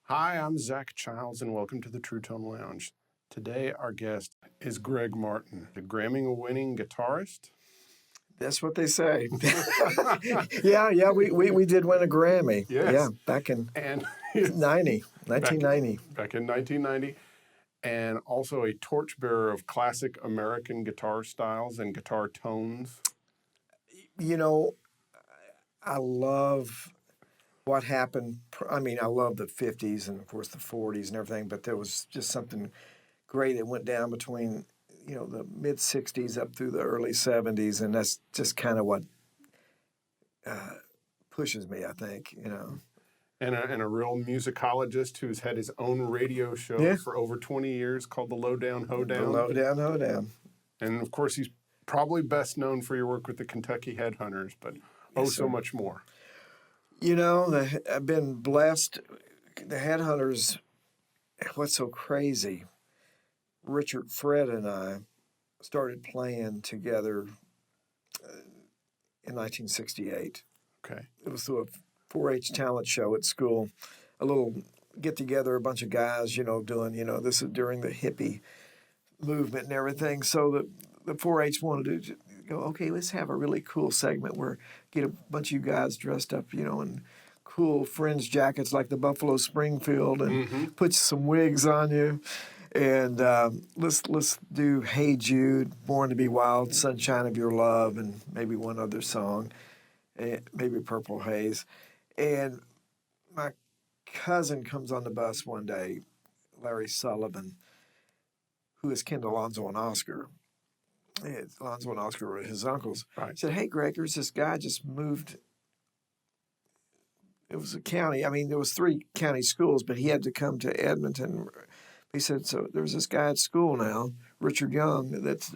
Hi, I'm Zach Childs, and welcome to the Truetone Lounge. Today, our guest is Greg Martin, a Grammy-winning guitarist. That's what they say. yeah, we did win a Grammy. Yes. Yeah, back in 1990. Back in 1990. And also a torchbearer of classic American guitar styles and guitar tones. You know, I love what happened. I mean, I love the 50s and, of course, the 40s and everything, but there was just something great that went down between, the mid-60s up through the early 70s, and that's just kind of what pushes me, I think, And a real musicologist who's had his own radio show for over 20 years called The Lowdown Hoedown. The Lowdown Hoedown. And, of course, he's probably best known for your work with the Kentucky Headhunters, but so much more. I've been blessed. The Headhunters, what's so crazy, Richard, Fred, and I started playing together in 1968. Okay. It was through a 4-H talent show at school, a little get-together, a bunch of guys, doing, this is during the hippie movement and everything. So the 4-H wanted to go, okay, let's have a really cool segment where get a bunch of you guys dressed up, in cool fringe jackets like the Buffalo Springfield and put some wigs on you. And let's do Hey Jude, Born to Be Wild, Sunshine of Your Love, and maybe one other song, maybe Purple Haze. And my cousin comes on the bus one day, Larry Sullivan, who is kin to Alonzo and Oscar. Alonzo and Oscar were his uncles. Right. He said, hey, Greg, there's this guy just moved. It was a county. I mean, there was 3 county schools, but he had to come to Edmonton. He said, so there's this guy at school now, Richard Young, that's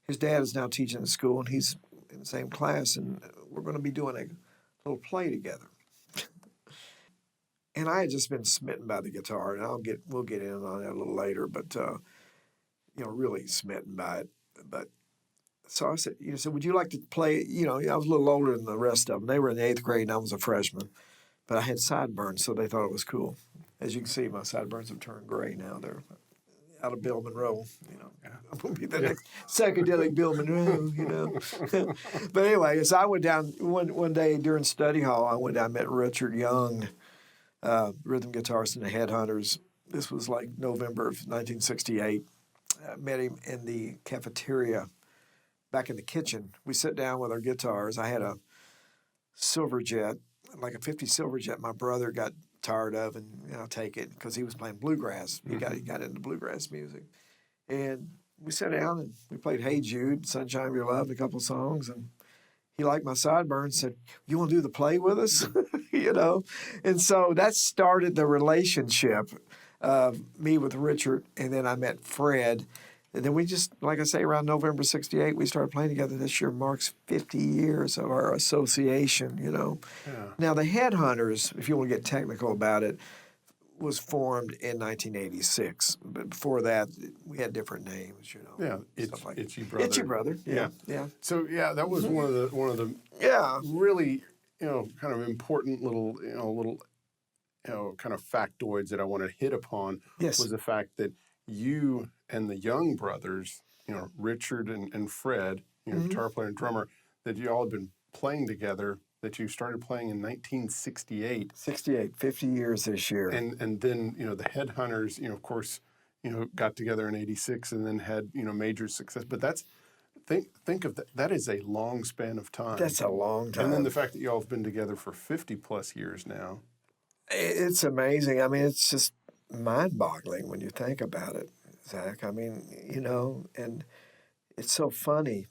his dad is now teaching at school, and he's in the same class, and we're going to be doing a little play together. And I had just been smitten by the guitar, and we'll get in on that a little later, but really smitten by it. But so I said, would you like to play? I was a little older than the rest of them. They were in the 8th grade, and I was a freshman. But I had sideburns, so they thought it was cool. As you can see, my sideburns have turned gray now. They're out of Bill Monroe. I'm going to be the next psychedelic Bill Monroe. But anyway, so I went down one day during study hall. I went down and met Richard Young, rhythm guitarist in the Headhunters. This was like November of 1968. I met him in the cafeteria back in the kitchen. We sat down with our guitars. I had a Silverjet, like a 50 Silverjet my brother got tired of, and I'll take it because he was playing bluegrass. He got into bluegrass music. And we sat down and we played Hey Jude, Sunshine of Your Love, a couple of songs, and he liked my sideburns, said, you want to do the play with us? And so that started the relationship of me with Richard, and then I met Fred. And then we just, like I say, around November 68, we started playing together. This year marks 50 years of our association, Yeah. Now, the Headhunters, if you want to get technical about it, was formed in 1986. But before that, we had different names, Yeah, stuff like Itchy Brother. Itchy Brother, yeah. So, that was one of the really, kind of important little kind of factoids that I want to hit upon. Yes. Was the fact that you and the Young brothers, Richard and Fred, guitar player and drummer, that you all had been playing together, that you started playing in 1968. 50 years this year. And then, the Headhunters, of course, got together in 86 and then had, major success. But think of that. That is a long span of time. That's a long time. And then the fact that you all have been together for 50 plus years now. It's amazing. I mean, it's just mind-boggling when you think about it, Zach. I mean, and it's so funny.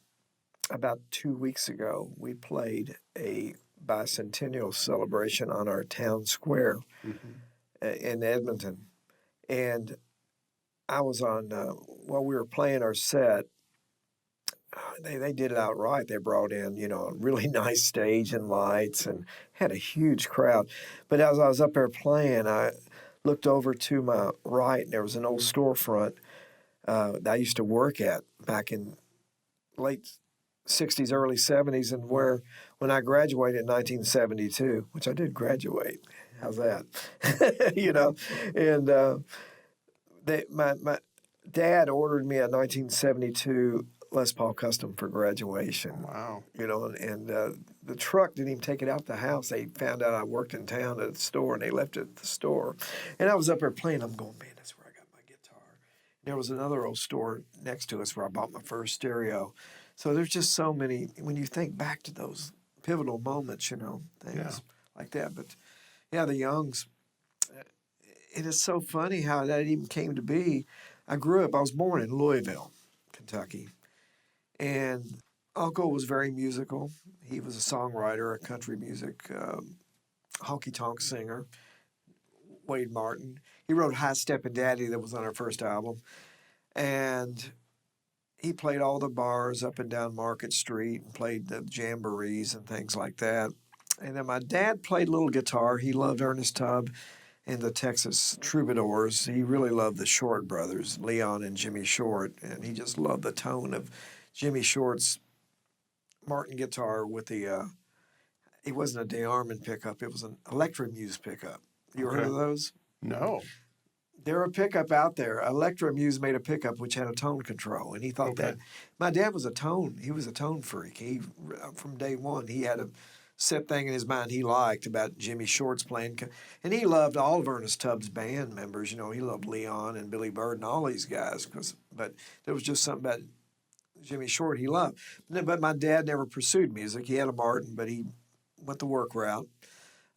About 2 weeks ago, we played a bicentennial celebration on our town square in Edmonton. And I was on, while we were playing our set, they did it outright. They brought in, a really nice stage and lights and had a huge crowd. But as I was up there playing, I looked over to my right, and there was an old storefront that I used to work at back in late 60s, early 70s, and when I graduated in 1972, which I did graduate. How's that? And my dad ordered me a 1972 Les Paul Custom for graduation. Wow. And the truck didn't even take it out the house. They found out I worked in town at the store, and they left it at the store. And I was up there playing. I'm going, man, that's where I got my guitar. There was another old store next to us where I bought my first stereo. So there's just so many, when you think back to those pivotal moments, things like that. But, yeah, the Youngs, it is so funny how that even came to be. I was born in Louisville, Kentucky. And Uncle was very musical. He was a songwriter, a country music honky-tonk singer, Wade Martin. He wrote High Steppin' Daddy that was on our first album. And he played all the bars up and down Market Street and played the jamborees and things like that. And then my dad played a little guitar. He loved Ernest Tubb and the Texas Troubadours. He really loved the Short brothers, Leon and Jimmy Short. And he just loved the tone of Jimmy Short's Martin guitar with the, it wasn't a Dan Armstrong pickup, it was an Electromuse pickup. You heard of those? No. They're a pickup out there. Electromuse made a pickup which had a tone control, and he thought that. My dad was a tone freak. He, from day one, he had a set thing in his mind he liked about Jimmy Short's playing. And he loved all of Ernest Tubb's band members. He loved Leon and Billy Bird and all these guys. But there was just something about Jimmy Short he loved. But my dad never pursued music. He had a Martin, but he went the work route.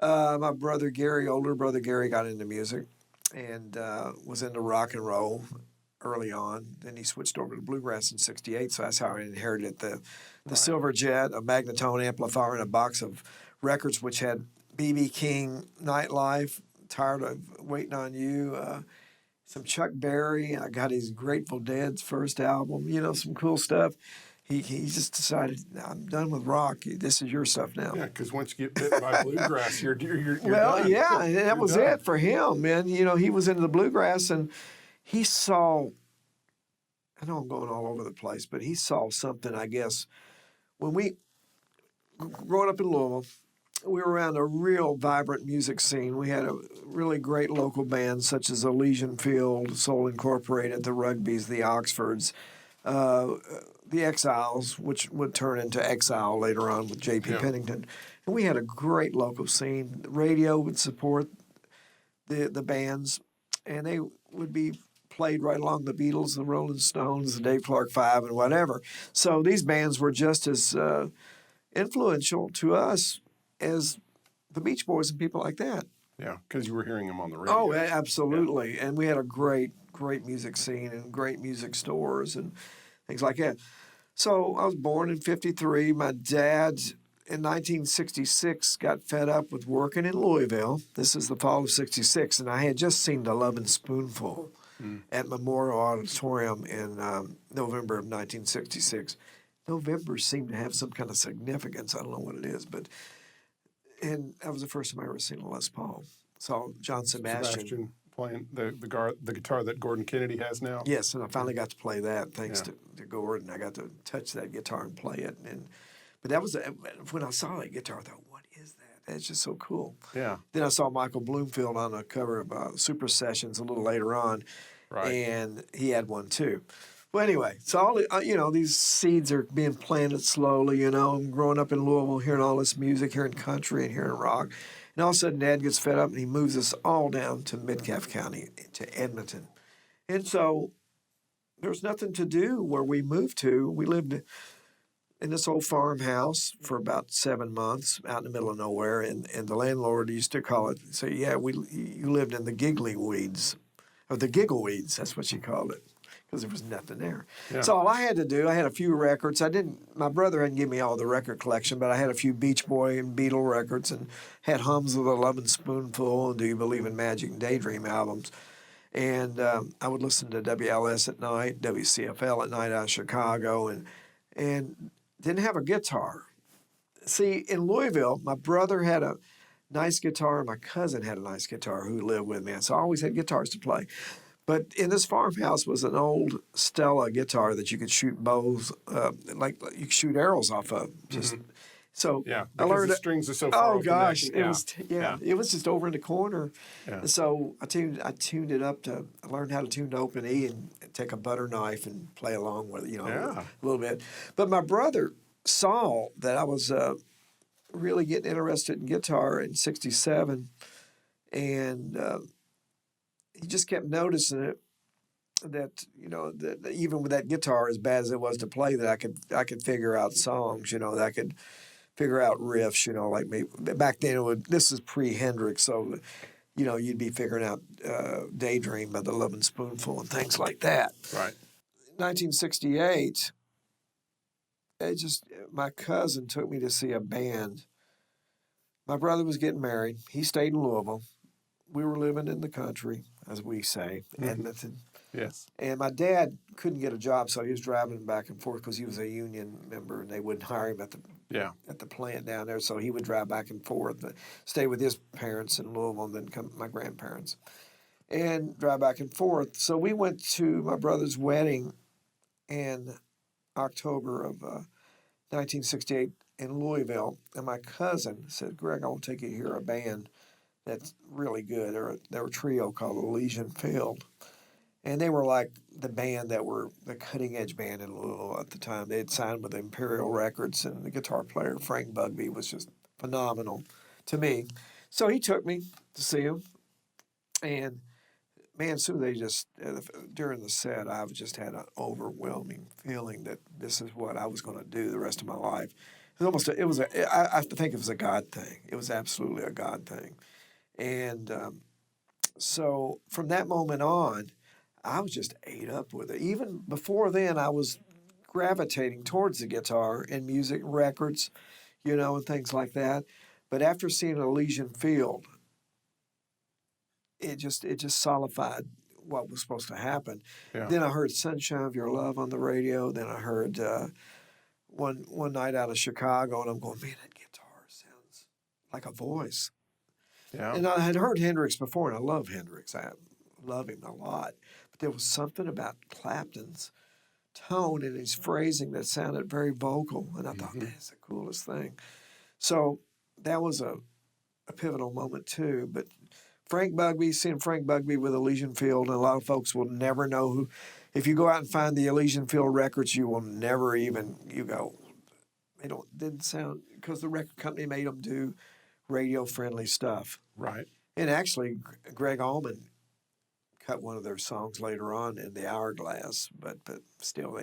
My brother Gary, older brother Gary, got into music and was into rock and roll early on. Then he switched over to bluegrass in '68, so that's how I inherited the Silver Jet, a Magnatone amplifier, and a box of records which had B.B. King, Nightlife, Tired of Waiting on You, some Chuck Berry. I got his Grateful Dead's first album, some cool stuff. He just decided, I'm done with rock. This is your stuff now. Yeah, because once you get bit by bluegrass, you're well, done. Yeah, and that was it for him, man. He was into the bluegrass, and he saw, I know I'm going all over the place, but he saw something, I guess, when growing up in Louisville, we were around a real vibrant music scene. We had a really great local bands such as Elysian Field, Soul Incorporated, the Rugbys, the Oxfords, the Exiles, which would turn into Exile later on with J.P. Pennington. And we had a great local scene. The radio would support the bands, and they would be played right along the Beatles, the Rolling Stones, the Dave Clark Five, and whatever. So these bands were just as influential to us as the Beach Boys and people like that. Yeah, because you were hearing them on the radio. Oh, absolutely. Yeah. And we had a great music scene and great music stores and things like that. So I was born in '53. My dad, in 1966, got fed up with working in Louisville. This is the fall of '66, and I had just seen The Lovin' Spoonful at Memorial Auditorium in November of 1966. November seemed to have some kind of significance. I don't know what it is, and that was the first time I ever seen a Les Paul. Saw John Sebastian playing the guitar that Gordon Kennedy has now. Yes, and I finally got to play that thanks to Gordon. I got to touch that guitar and play it. But that was when I saw that guitar, I thought, what is that? That's just so cool. Yeah. Then I saw Michael Bloomfield on the cover of Super Sessions a little later on, and he had one too. Well, anyway, so all these seeds are being planted slowly. I'm growing up in Louisville, hearing all this music, hearing country and hearing rock. And all of a sudden, Dad gets fed up and he moves us all down to Metcalfe County, to Edmonton. And so there's nothing to do where we moved to. We lived in this old farmhouse for about 7 months out in the middle of nowhere. And the landlord used to call it, you lived in the giggly weeds, or the giggle weeds, that's what she called it. because there was nothing there. Yeah. So all I had to do, I had a few records. My brother hadn't given me all the record collection, but I had a few Beach Boy and Beatle records and had hums of the Lovin' Spoonful and Do You Believe in Magic and Daydream albums. And I would listen to WLS at night, WCFL at night out of Chicago, and didn't have a guitar. See, in Louisville, my brother had a nice guitar, and my cousin had a nice guitar who lived with me. And so I always had guitars to play. But in this farmhouse was an old Stella guitar that you could shoot bows, like you could shoot arrows off of. Just so Yeah, I because learned. the strings are so far Oh off the gosh, neck. it was just over in the corner. Yeah. And so I tuned it up to. I learned how to tune to open E and take a butter knife and play along with it, a little bit. But my brother saw that I was really getting interested in guitar in '67, and he just kept noticing it. That that even with that guitar, as bad as it was to play, that I could figure out songs. That I could figure out riffs. Like me back then. This is pre-Hendrix, so you'd be figuring out "Daydream" by the Lovin' Spoonful and things like that. Right. 1968. My cousin took me to see a band. My brother was getting married. He stayed in Louisville. We were living in the country, as we say, Edmonton. Yes. And my dad couldn't get a job, so he was driving back and forth because he was a union member, and they wouldn't hire him at the plant down there. So he would drive back and forth, stay with his parents in Louisville, and then come with my grandparents, and drive back and forth. So we went to my brother's wedding in October of 1968 in Louisville, and my cousin said, "Greg, I want to take you to hear a band that's really good." They were a trio called Elysian Field. And they were like the band that were the cutting edge band in Louisville at the time. They had signed with Imperial Records, and the guitar player, Frank Bugby, was just phenomenal to me. So he took me to see him. And man, so they just, during the set, I've just had an overwhelming feeling that this is what I was going to do the rest of my life. I think it was a God thing. It was absolutely a God thing. And so from that moment on, I was just ate up with it. Even before then, I was gravitating towards the guitar and music records, and things like that. But after seeing Elysian Field, it just solidified what was supposed to happen. Yeah. Then I heard "Sunshine of Your Love" on the radio. Then I heard one night out of Chicago, and I'm going, man, that guitar sounds like a voice. Yeah. And I had heard Hendrix before, and I love Hendrix. I love him a lot. But there was something about Clapton's tone and his phrasing that sounded very vocal. And I thought, man, that's the coolest thing. So that was a pivotal moment, too. But seeing Frank Bugby with Elysian Field, and a lot of folks will never know who. If you go out and find the Elysian Field records, you will never even, didn't sound, because the record company made them do radio-friendly stuff. Right. And actually, Greg Allman cut one of their songs later on in the Hourglass, but still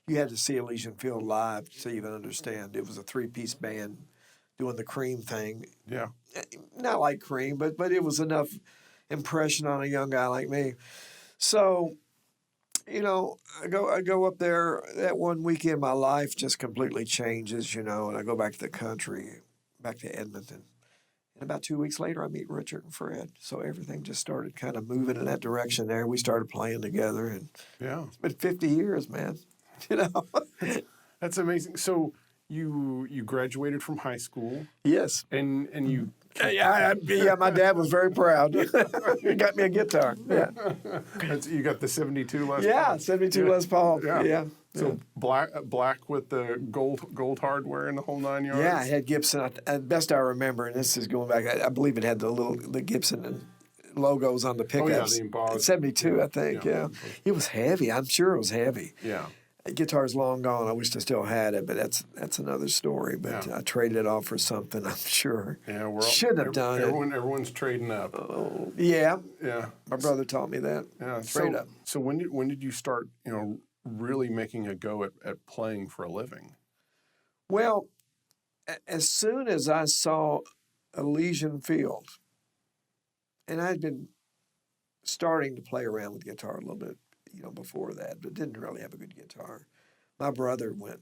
you had to see Elysian Field live to even understand. It was a three-piece band doing the Cream thing. Yeah. Not like Cream, but it was enough impression on a young guy like me. So, I go up there. That one weekend, my life just completely changes, and I go back to the country, back to Edmonton. And about 2 weeks later, I meet Richard and Fred. So everything just started kind of moving in that direction there. We started playing together, and it's been 50 years, man. That's amazing. So you graduated from high school. Yes. And you. Yeah, my dad was very proud. He got me a guitar. Yeah. You got the 72 Les Paul. Yeah, 72 Les Paul. Yeah. So black with the gold hardware and the whole 9 yards. Yeah, I had Gibson. Best I remember, and this is going back. I believe it had the Gibson logos on the pickups. The embossed. 72, I think. Yeah. It was heavy. I'm sure it was heavy. Yeah. Guitar's long gone. I wish I still had it, but that's another story. But I traded it off for something, I'm sure. Yeah, shouldn't have done it. Everyone's trading up. Oh, yeah. Yeah. My brother taught me that. Yeah. Trade up. So when did you start, really making a go at playing for a living? Well, as soon as I saw Elysian Field, and I'd been starting to play around with guitar a little bit, before that, but didn't really have a good guitar. My brother went.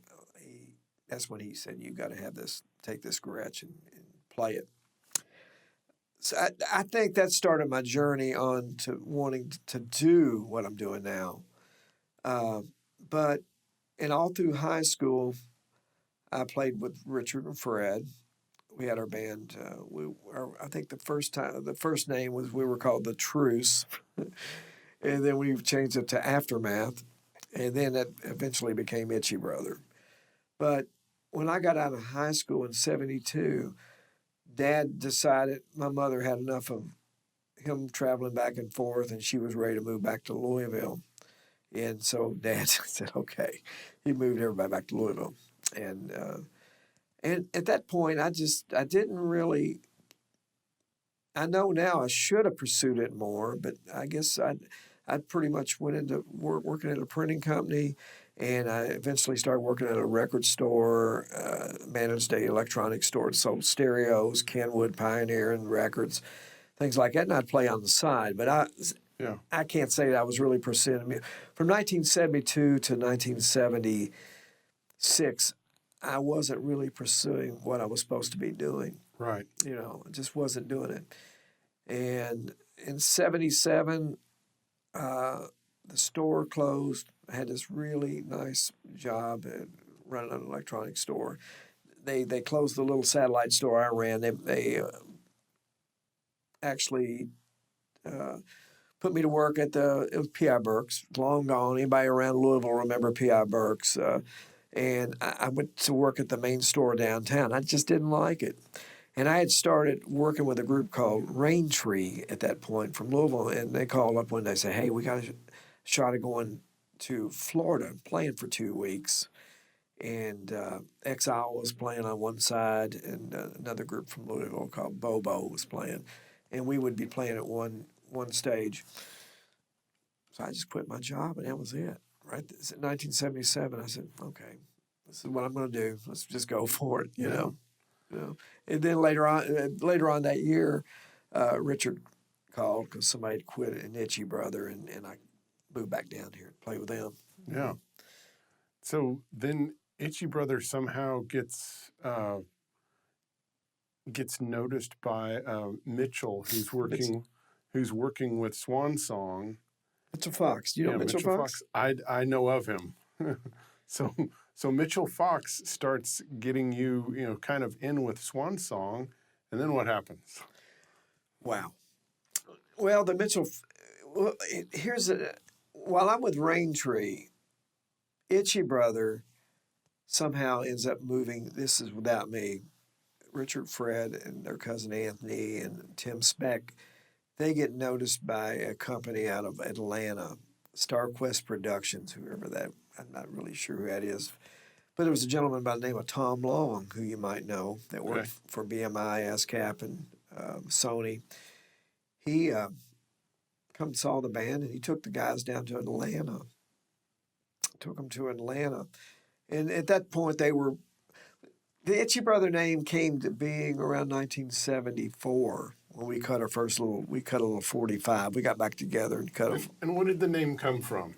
That's when he said, "You got to take this Gretsch and play it." So I think that started my journey on to wanting to do what I'm doing now. But all through high school, I played with Richard and Fred. We had our band. I think the first name was, we were called the Truce, and then we changed it to Aftermath, and then it eventually became Itchy Brother. But when I got out of high school in '72, Dad decided my mother had enough of him traveling back and forth, and she was ready to move back to Louisville. And so Dad said, okay. He moved everybody back to Louisville. And at that point, I didn't really, I know now I should have pursued it more, but I guess I pretty much went into working at a printing company, and I eventually started working at a record store, managed a electronics store, sold stereos, Kenwood, Pioneer, and records, things like that, and I'd play on the side. But I can't say that I was really pursuing it. From 1972 to 1976, I wasn't really pursuing what I was supposed to be doing. Right. I just wasn't doing it. And in '77, the store closed. I had this really nice job at running an electronics store. They closed the little satellite store I ran. They actually put me to work it was P.I. Burke's, long gone. Anybody around Louisville remember P.I. Burke's? And I went to work at the main store downtown. I just didn't like it. And I had started working with a group called Rain Tree at that point from Louisville, and they called up one day and said, hey, we got a shot of going to Florida, playing for 2 weeks. And Exile was playing on one side, and another group from Louisville called Bobo was playing. And we would be playing at one stage. So I just quit my job, and that was it. Right? It's 1977. I said, okay, this is what I'm going to do. Let's just go for it, you know. And then later on that year, Richard called because somebody had quit an Itchy Brother, and I moved back down here to play with them. Yeah. So then Itchy Brother somehow gets noticed by Mitchell, who's working with Swan Song. Mitchell Fox. Do you know Mitchell Fox? I know of him. So Mitchell Fox starts getting you, kind of in with Swan Song, and then what happens? Wow. Well, while I'm with Rain Tree, Itchy Brother somehow ends up moving. This is without me. Richard, Fred, and their cousin Anthony and Tim Speck, they get noticed by a company out of Atlanta, StarQuest Productions, whoever that, I'm not really sure who that is. But there was a gentleman by the name of Tom Long, who you might know, that worked for BMI, ASCAP, and Sony. He come saw the band, and he took the guys down to Atlanta. Took them to Atlanta. And at that point, the Itchy Brother name came to being around 1974 when we cut a little 45. We got back together and cut And where did the name come from?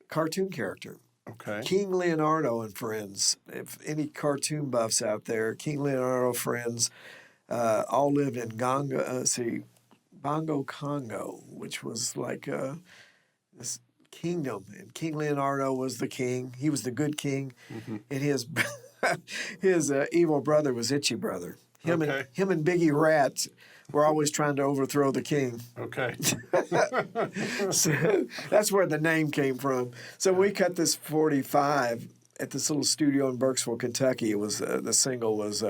Cartoon character. Okay. King Leonardo and Friends. If any cartoon buffs out there, King Leonardo Friends all lived in Bongo, Congo, which was like this kingdom. And King Leonardo was the king. He was the good king. Mm-hmm. And his evil brother was Itchy Brother. Him and Biggie Rat were always trying to overthrow the king. Okay. So that's where the name came from. So we cut this 45 at this little studio in Burkesville, Kentucky. It was the single was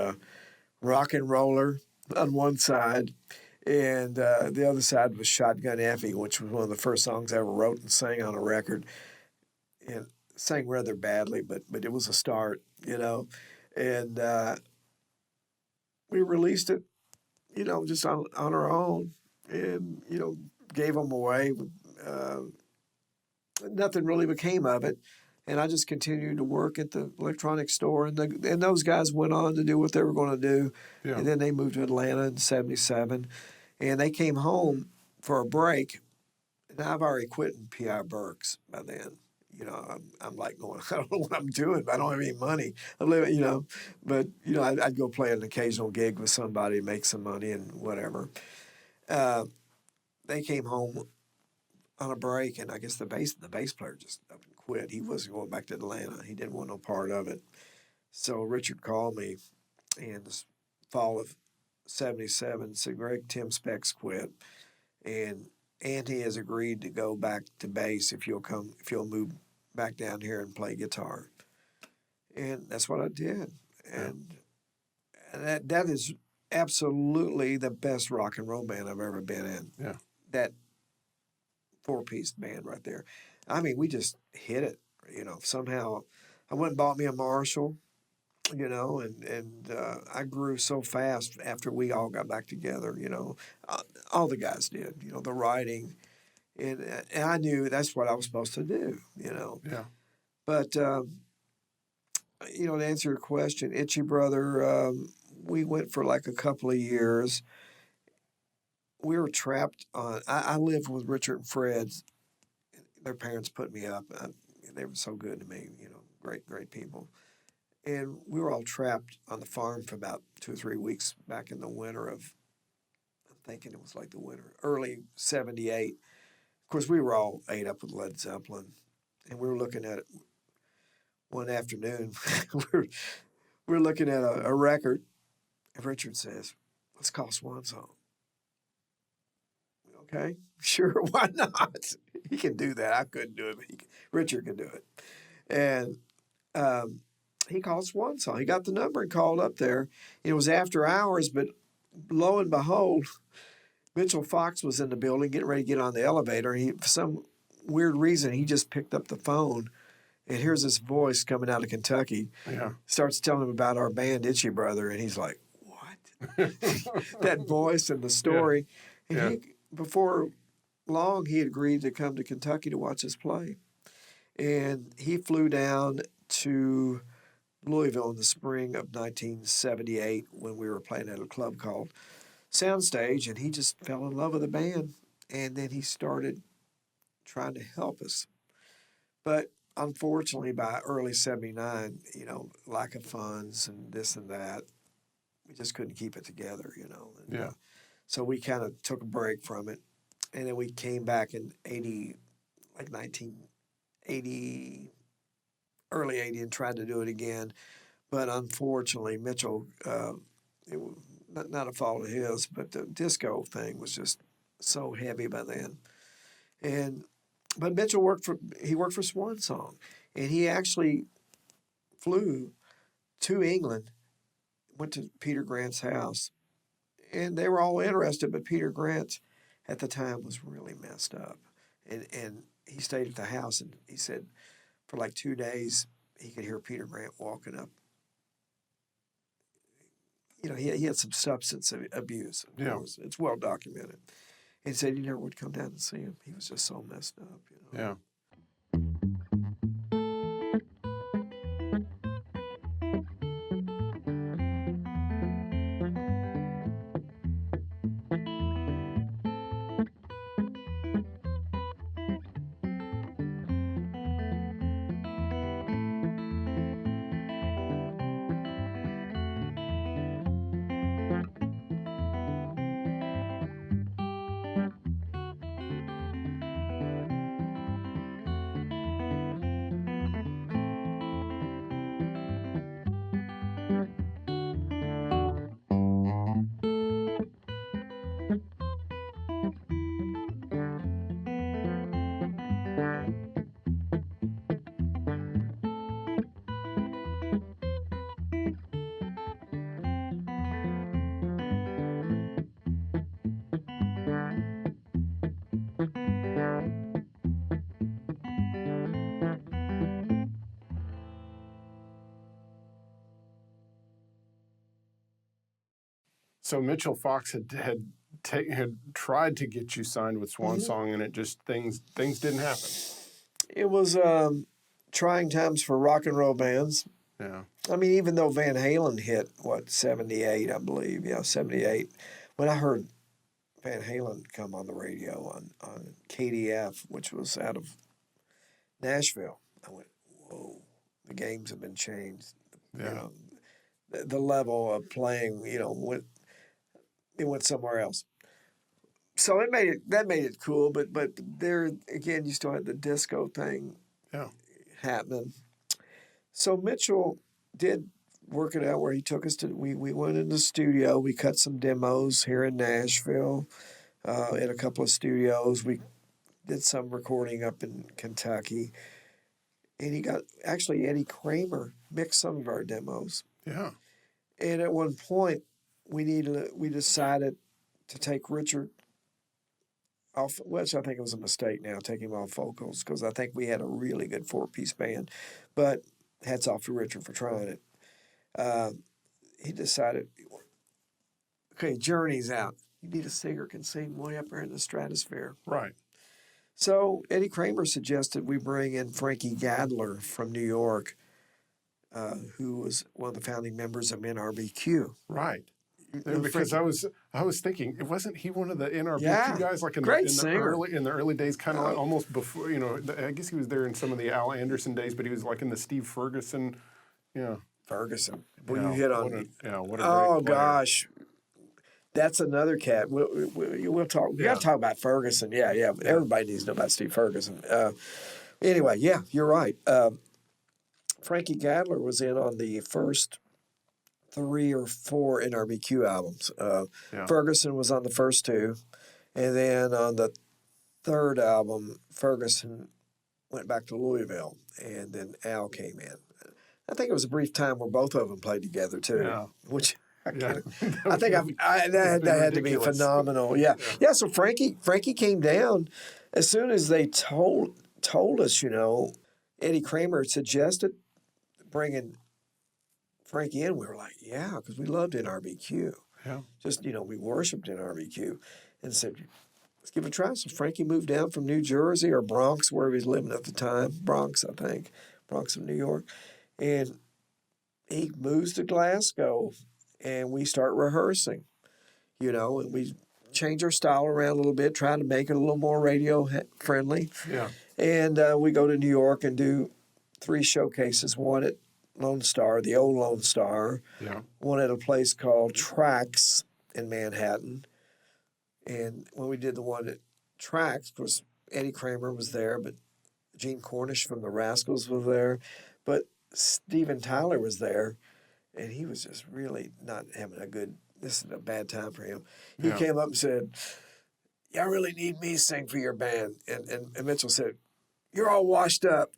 Rock and Roller on one side, and the other side was Shotgun Effie, which was one of the first songs I ever wrote and sang on a record. And sang rather badly, but it was a start, And we released it, just on our own, and gave them away. Nothing really became of it, and I just continued to work at the electronics store, and those guys went on to do what they were going to do, and then they moved to Atlanta in '77, and they came home for a break. And I've already quit in P.I. Burke's by then. I'm like going, I don't know what I'm doing. I don't have any money. I live, but I'd go play an occasional gig with somebody, make some money and whatever. They came home on a break, and I guess the bass player just up and quit. He wasn't going back to Atlanta. He didn't want no part of it. So Richard called me in the fall of '77, said, Greg, Tim Specs quit, and Auntie has agreed to go back to bass if you'll move back down here and play guitar. And that's what I did. And that is absolutely the best rock and roll band I've ever been in. Yeah. That 4-piece band right there. I mean, we just hit it, somehow. I went and bought me a Marshall, and I grew so fast after we all got back together, all the guys did, the writing. And I knew that's what I was supposed to do, Yeah. But, to answer your question, Itchy Brother, we went for like a couple of years. We were trapped on. I lived with Richard and Fred. Their parents put me up. They were so good to me, great people. And we were all trapped on the farm for about 2 or 3 weeks back in the winter of, I'm thinking it was like the winter, early '78. Of course, we were all ate up with Led Zeppelin. And we were looking at it one afternoon. we're looking at a record. And Richard says, let's call Swan Song. Okay, sure, why not? He can do that. I couldn't do it, but Richard can do it. And he called Swan Song. He got the number and called up there. It was after hours, but lo and behold, Mitchell Fox was in the building getting ready to get on the elevator. And for some weird reason, he just picked up the phone, and here's this voice coming out of Kentucky. Yeah. Starts telling him about our band, Itchy Brother, and he's like, what? That voice and the story. Yeah. And before long, he agreed to come to Kentucky to watch us play. And he flew down to Louisville in the spring of 1978 when we were playing at a club called Soundstage, and he just fell in love with the band. And then he started trying to help us. But unfortunately, by early '79, lack of funds and this and that, we just couldn't keep it together, And, yeah. So we kind of took a break from it, and then we came back in 1980, early 80, and tried to do it again. But unfortunately, Mitchell, it was not a fault of his, but the disco thing was just so heavy by then. But Mitchell worked for Swan Song, and he actually flew to England, went to Peter Grant's house. And they were all interested, but Peter Grant at the time was really messed up. And he stayed at the house, and he said for like 2 days, he could hear Peter Grant walking up. He had some substance abuse. Yeah. It's well documented. And he said he never would come down and see him. He was just so messed up. Yeah. So Mitchell Fox had tried to get you signed with Swan Song, and it just things didn't happen. It was trying times for rock and roll bands. Yeah. I mean, even though Van Halen hit, 78, I believe. Yeah, 78. When I heard Van Halen come on the radio on KDF, which was out of Nashville. I went, whoa, the games have been changed. You Yeah. know, the level of playing, it went somewhere else. So that made it cool, but there again, you still had the disco thing Yeah. happening. So Mitchell did work it out where he took us to. We went in the studio. We cut some demos here in Nashville, in a couple of studios. We did some recording up in Kentucky, and he got actually Eddie Kramer mixed some of our demos. Yeah. And at one point, we decided to take Richard off, which I think it was a mistake now, taking him off vocals, because I think we had a really good 4-piece band. But hats off to Richard for trying it. He decided, okay, Journey's out. You need a singer who can sing way up there in the stratosphere. Right. So Eddie Kramer suggested we bring in Frankie Gadler from New York, who was one of the founding members of NRBQ. Right. Because I was thinking, wasn't he one of the NRBQ guys, like in the early days, kind of like almost before, I guess he was there in some of the Al Anderson days, but he was like in the Steve Ferguson, Ferguson. Well, you hit on. What a great oh player. Gosh, that's another cat. We'll talk. We got to talk about Ferguson. Yeah. Everybody needs to know about Steve Ferguson. Anyway, yeah, you're right. Frankie Gadler was in on the first 3 or 4 NRBQ albums. Ferguson was on the first 2, and then on the 3rd album, Ferguson went back to Louisville, and then Al came in. I think it was a brief time where both of them played together too. Yeah. Which I Yeah. think that had to be phenomenal. Yeah. So Frankie came down as soon as they told us. Eddie Kramer suggested bringing Frankie in. We were like, yeah, because we loved NRBQ. Yeah. Just we worshipped NRBQ, and said, let's give it a try. So Frankie moved down from New Jersey or Bronx, where he was living at the time. Bronx, I think. Bronx of New York. And he moves to Glasgow, and we start rehearsing, and we change our style around a little bit, trying to make it a little more radio friendly. Yeah. And we go to New York and do 3 showcases, one at Lone Star, the old Lone Star, one at a place called Trax in Manhattan. And when we did the one at Trax, of course, Eddie Kramer was there, but Gene Cornish from the Rascals was there. But Steven Tyler was there, and he was just really not having this is a bad time for him. He came up and said, y'all really need me to sing for your band. And Mitchell said, you're all washed up.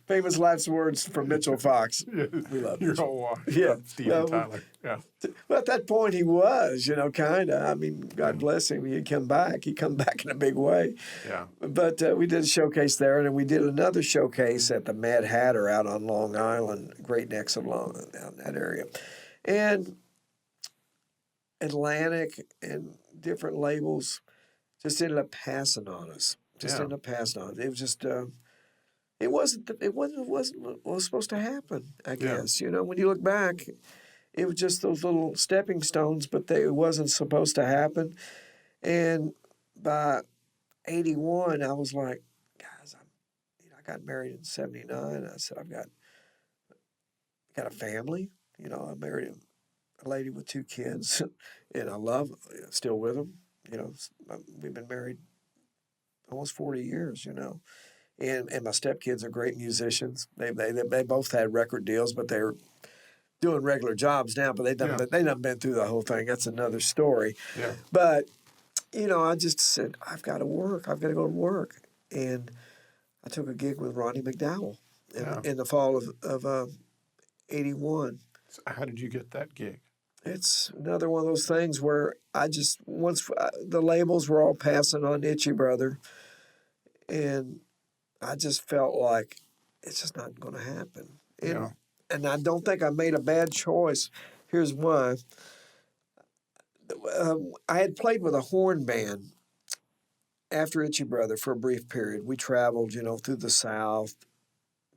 Famous last words from Mitchell Fox. We love You're Mitchell. all washed Yeah. up, Steven Tyler. Yeah. Well, at that point he was, kind of. I mean, God bless him. He'd come back. He'd come back in a big way. Yeah. But we did a showcase there, and then we did another showcase at the Mad Hatter out on Long Island, Great Necks of Long, out in that area. And Atlantic and different labels just ended up passing on us. Ended up passing on. It was just, it wasn't what was supposed to happen, I guess. When you look back, it was just those little stepping stones, but it wasn't supposed to happen. And by 81, I was like, guys, I got married in 79. I said, I've got a family. I married a lady with 2 kids, and I love, still with them. We've been married almost 40 years, and my stepkids are great musicians. They both had record deals, but they're doing regular jobs now. But they done been through the whole thing. That's another story. Yeah. But I just said I've got to work. I've got to go to work, and I took a gig with Ronnie McDowell in the fall of 81. So how did you get that gig? It's another one of those things where once the labels were all passing on Itchy Brother, and I just felt like it's just not going to happen. And I don't think I made a bad choice. Here's why. I had played with a horn band after Itchy Brother for a brief period. We traveled, through the South,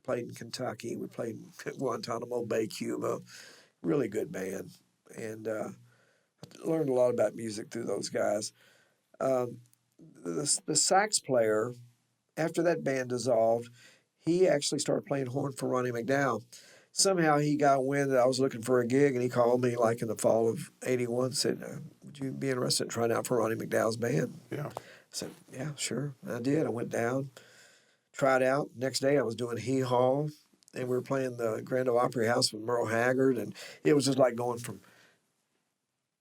played in Kentucky. We played in Guantanamo Bay, Cuba. Really good band. And Learned a lot about music through those guys. Um, the sax player, after that band dissolved, he actually started playing horn for Ronnie McDowell. Somehow he got wind that I was looking for a gig, and he called me like in the fall of '81, said, "Would you be interested in trying out for Ronnie McDowell's band?" Yeah. I said, "Yeah, sure." I did. I went down, tried out. Next day I was doing Hee Haw, and we were playing the Grand Ole Opry House with Merle Haggard, and it was just like going from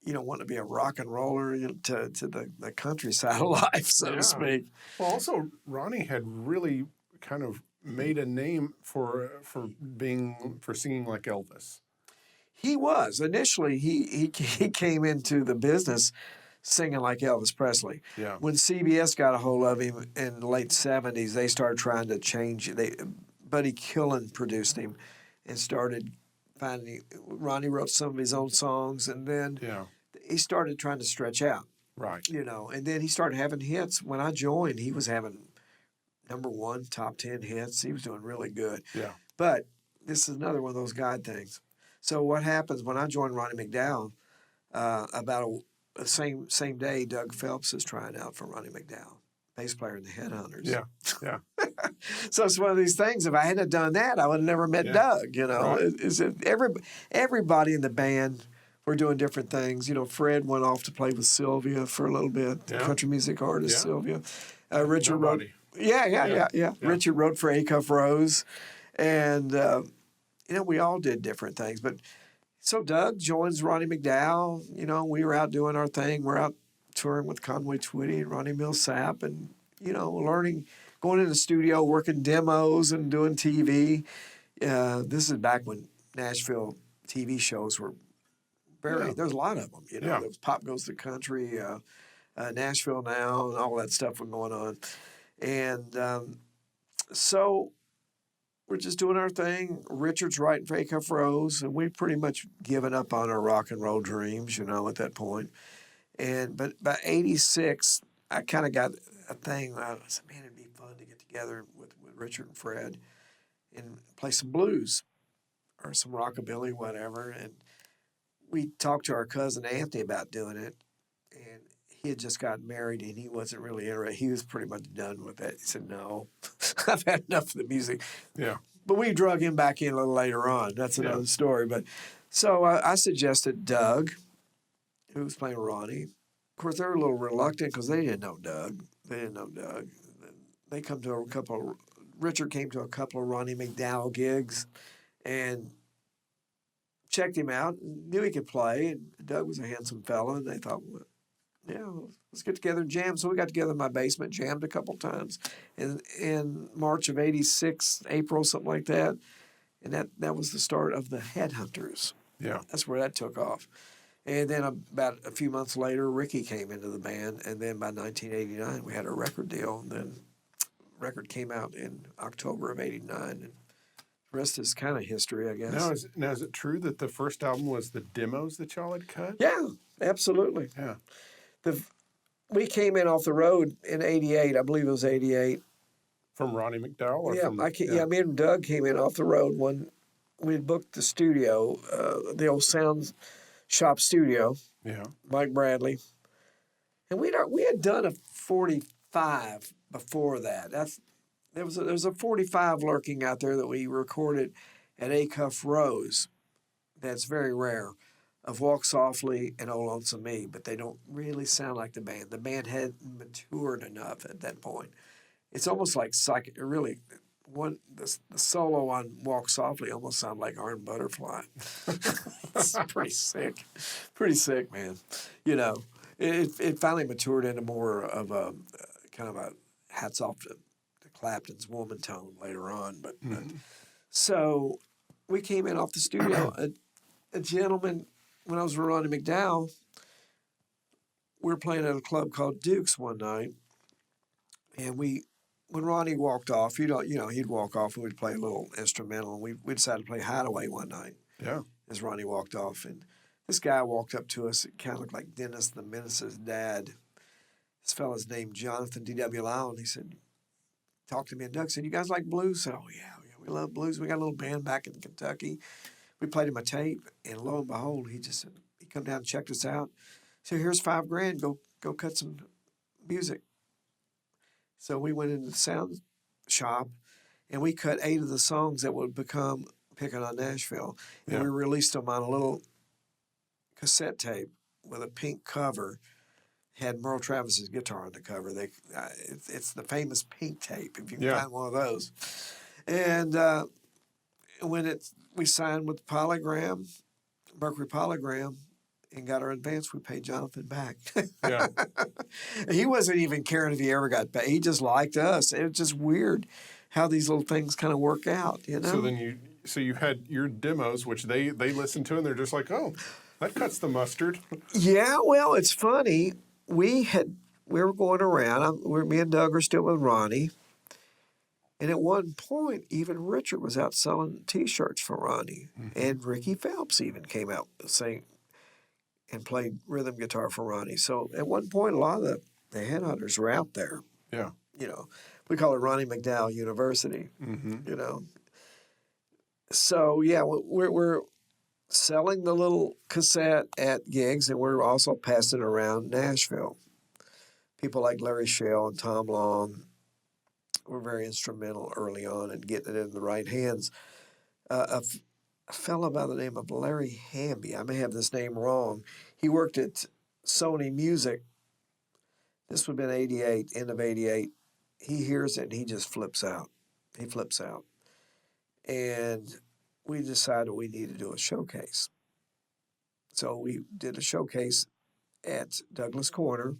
wanting to be a rock and roller to the countryside of life, so to speak. Well, also Ronnie had really kind of made a name for singing like Elvis. He was initially he came into the business singing like Elvis Presley. Yeah. When CBS got a hold of him in the late '70s, they started trying to change. Buddy Killen produced him, and started finding. Ronnie wrote some of his own songs, and then he started trying to stretch out. Right. And then he started having hits. When I joined, he was having #1 top 10 hits. He was doing really good. Yeah. But this is another one of those God things. So what happens when I joined Ronnie McDowell? About the same day, Doug Phelps is trying out for Ronnie McDowell, bass player in the Headhunters. Yeah. Yeah. So it's one of these things. If I hadn't done that, I would have never met Doug. Right. Everybody in the band were doing different things. Fred went off to play with Sylvia for a little bit, the country music artist Sylvia. Richard wrote. Yeah. Richard wrote for A Cuff Rose, and we all did different things. But so Doug joins Ronnie McDowell. We were out doing our thing. We're out touring with Conway Twitty and Ronnie Millsap, and learning, going in the studio, working demos and doing TV. This is back when Nashville TV shows were there's a lot of them. There was Pop Goes the Country, Nashville Now, and all that stuff was going on. And so we're just doing our thing. Richard's writing for A Cuff Rose, and we've pretty much given up on our rock and roll dreams, at that point. But by '86, I kind of got a thing. I said, man, it'd be fun to get together with Richard and Fred and play some blues or some rockabilly, whatever. And we talked to our cousin Anthony about doing it, and he had just gotten married, and he wasn't really interested. He was pretty much done with it. He said, no, I've had enough of the music. Yeah. But we drug him back in a little later on. That's another story. But so I suggested Doug, who was playing Ronnie. Of course, they were a little reluctant because they didn't know Doug. They come to Richard came to a couple of Ronnie McDowell gigs and checked him out, knew he could play. And Doug was a handsome fella, and they thought, well, let's get together and jam. So we got together in my basement, jammed a couple times. And in March of '86, April, something like that. And that was the start of the Headhunters. Yeah. That's where that took off. And then about a few months later, Ricky came into the band. And then by 1989, we had a record deal. And then the record came out in October of '89. And the rest is kind of history, I guess. Now, is it true that the first album was the demos that y'all had cut? Yeah, absolutely. Yeah. We came in off the road in '88. I believe it was '88. From Ronnie McDowell? Or me and Doug came in off the road when we had booked the studio, the old Sound Shop studio. Yeah. Mike Bradley. And we had done a 45 before that. There was a 45 lurking out there that we recorded at A Cuff Rose. That's very rare. Of Walk Softly and Old Lonesome Me, but they don't really sound like the band. The band hadn't matured enough at that point. It's almost like the solo on Walk Softly almost sounds like Iron Butterfly. It's pretty sick, man. It finally matured into more of a kind of a hats off to Clapton's Woman tone later on. But so we came in off the studio. A gentleman. When I was with Ronnie McDowell, we were playing at a club called Duke's one night, and when Ronnie walked off, he'd walk off and we'd play a little instrumental, and we decided to play Hideaway one night. Yeah. As Ronnie walked off, and this guy walked up to us. It kind of looked like Dennis the Menace's dad. This fella's named Jonathan D.W. Lyle, and he said, talked to me, and Doug said, "You guys like blues?" I said, "Oh yeah, we love blues. We got a little band back in Kentucky." We played him a tape, and lo and behold, he come down and checked us out. So here's $5,000. Go cut some music. So we went into the sound shop, and we cut 8 of the songs that would become Picking on Nashville. And we released them on a little cassette tape with a pink cover. Had Merle Travis's guitar on the cover. It's the famous pink tape, if you can find one of those. And when we signed with Mercury Polygram, and got our advance, we paid Jonathan back. Yeah. He wasn't even caring if he ever got paid. He just liked us. It was just weird how these little things kind of work out, you know? So then you had your demos, which they listened to, and they're just like, oh, that cuts the mustard. Yeah, well, it's funny. We were going around. Me and Doug are still with Ronnie. And at one point, even Richard was out selling T-shirts for Ronnie. Mm-hmm. And Ricky Phelps even came out saying, and played rhythm guitar for Ronnie. So at one point, a lot of the Headhunters were out there. Yeah. You know, we call it Ronnie McDowell University, you know. So, yeah, we're selling the little cassette at gigs, and we're also passing around Nashville. People like Larry Shell and Tom Long were very instrumental early on in getting it in the right hands. A fellow by the name of Larry Hamby, I may have this name wrong, he worked at Sony Music. This would have been 88, end of 88. He hears it and he just flips out. He flips out. And we decided we need to do a showcase. So we did a showcase at Douglas Corner.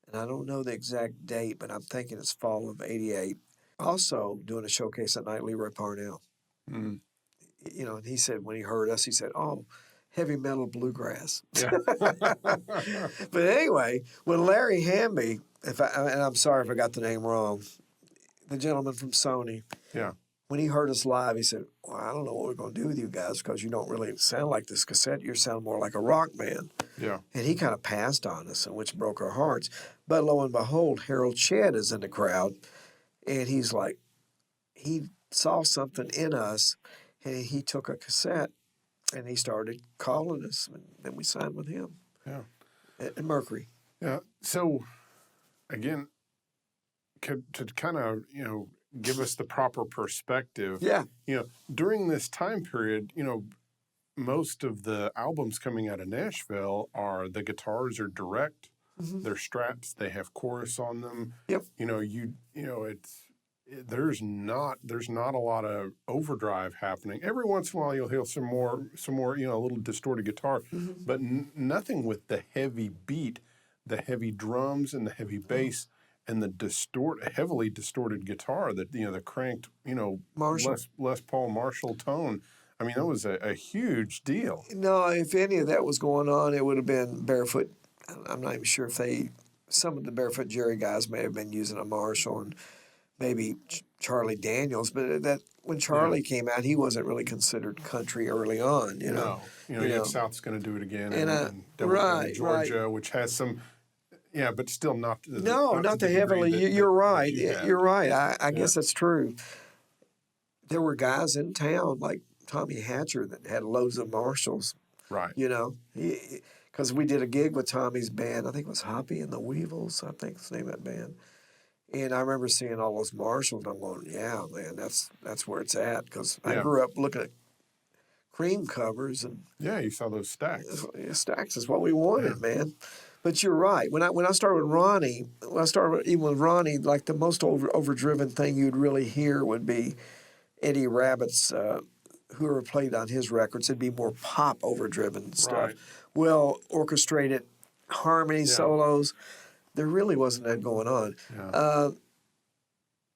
And I don't know the exact date, but I'm thinking it's fall of 88. Also doing a showcase at night, Leroy Parnell. Mm. You know, and he said, when he heard us, he said, oh, heavy metal bluegrass. Yeah. But anyway, when Larry Hamby, and I'm sorry if I got the name wrong, the gentleman from Sony, when he heard us live, he said, well, I don't know what we're going to do with you guys because you don't really sound like this cassette. You sound more like a rock band. Yeah. And he kind of passed on us, which broke our hearts. But lo and behold, Harold Shedd is in the crowd, and he's like, he saw something in us, and he took a cassette, and he started calling us, and then we signed with him. Yeah. At Mercury. Yeah. So, again, to kind of, give us the proper perspective. Yeah. During this time period, most of the albums coming out of Nashville the guitars are direct. Mm-hmm. They're Strats. They have chorus on them. Yep. There's not a lot of overdrive happening. Every once in a while you'll hear some more, a little distorted guitar, but nothing with the heavy beat, the heavy drums and the heavy bass and the heavily distorted guitar that, the cranked, Les Paul Marshall tone. I mean, that was a huge deal. No, if any of that was going on, it would have been Barefoot. I'm not even sure if some of the Barefoot Jerry guys may have been using a Marshall and maybe Charlie Daniels, but when Charlie came out, he wasn't really considered country early on, No. You had South's Going to Do It Again and Georgia, which has some, but still not the heavily. You're right. You're right. I guess that's true. There were guys in town like Tommy Hatcher that had loads of Marshalls. Right. Because we did a gig with Tommy's band. I think it was Hoppy and the Weevils. I think it's the name of that band. And I remember seeing all those Marshalls, and I'm going, yeah, man, that's where it's at. Because I grew up looking at cream covers. And you saw those stacks. Stacks is what we wanted, man. But you're right. When I started with Ronnie, like the most overdriven thing you'd really hear would be Eddie Rabbitt's, whoever played on his records. It'd be more pop overdriven stuff. Right. Well orchestrated harmony solos. There really wasn't that going on. Yeah.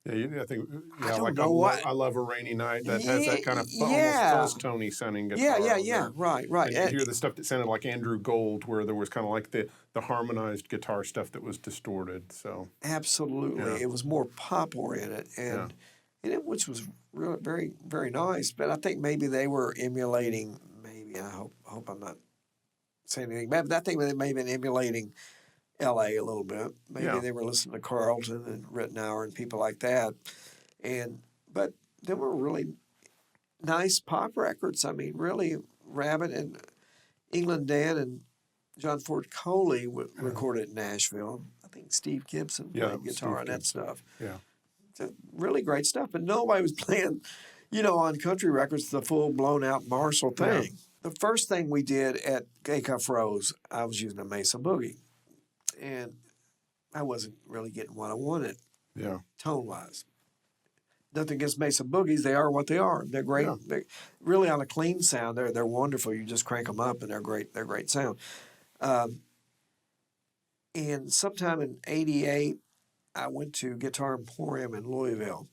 I think I Love a Rainy Night that has that kind of almost false Tony sounding guitar. Yeah. Right. And you hear the stuff that sounded like Andrew Gold, where there was kind of like the harmonized guitar stuff that was distorted. So absolutely, it was more pop oriented, and which was really very, very nice. But I think maybe they were emulating. Maybe I hope I'm not saying anything bad, but I think they may have been emulating L.A. a little bit. Maybe they were listening to Carlton and Rittenauer and people like that. But there were really nice pop records. I mean, really, Rabbit and England Dan and John Ford Coley recorded in Nashville. I think Steve Gibson played guitar and that stuff. Yeah. Really great stuff. But nobody was playing, on country records, the full blown out Marshall thing. Yeah. The first thing we did at Acuff Rose, I was using a Mesa Boogie. And I wasn't really getting what I wanted. Yeah. Tone-wise. Nothing against Mesa Boogies. They are what they are. They're great. Yeah. They're really on a clean sound. They're wonderful. You just crank them up and they're great. They're great sound. And sometime in '88, I went to Guitar Emporium in Louisville.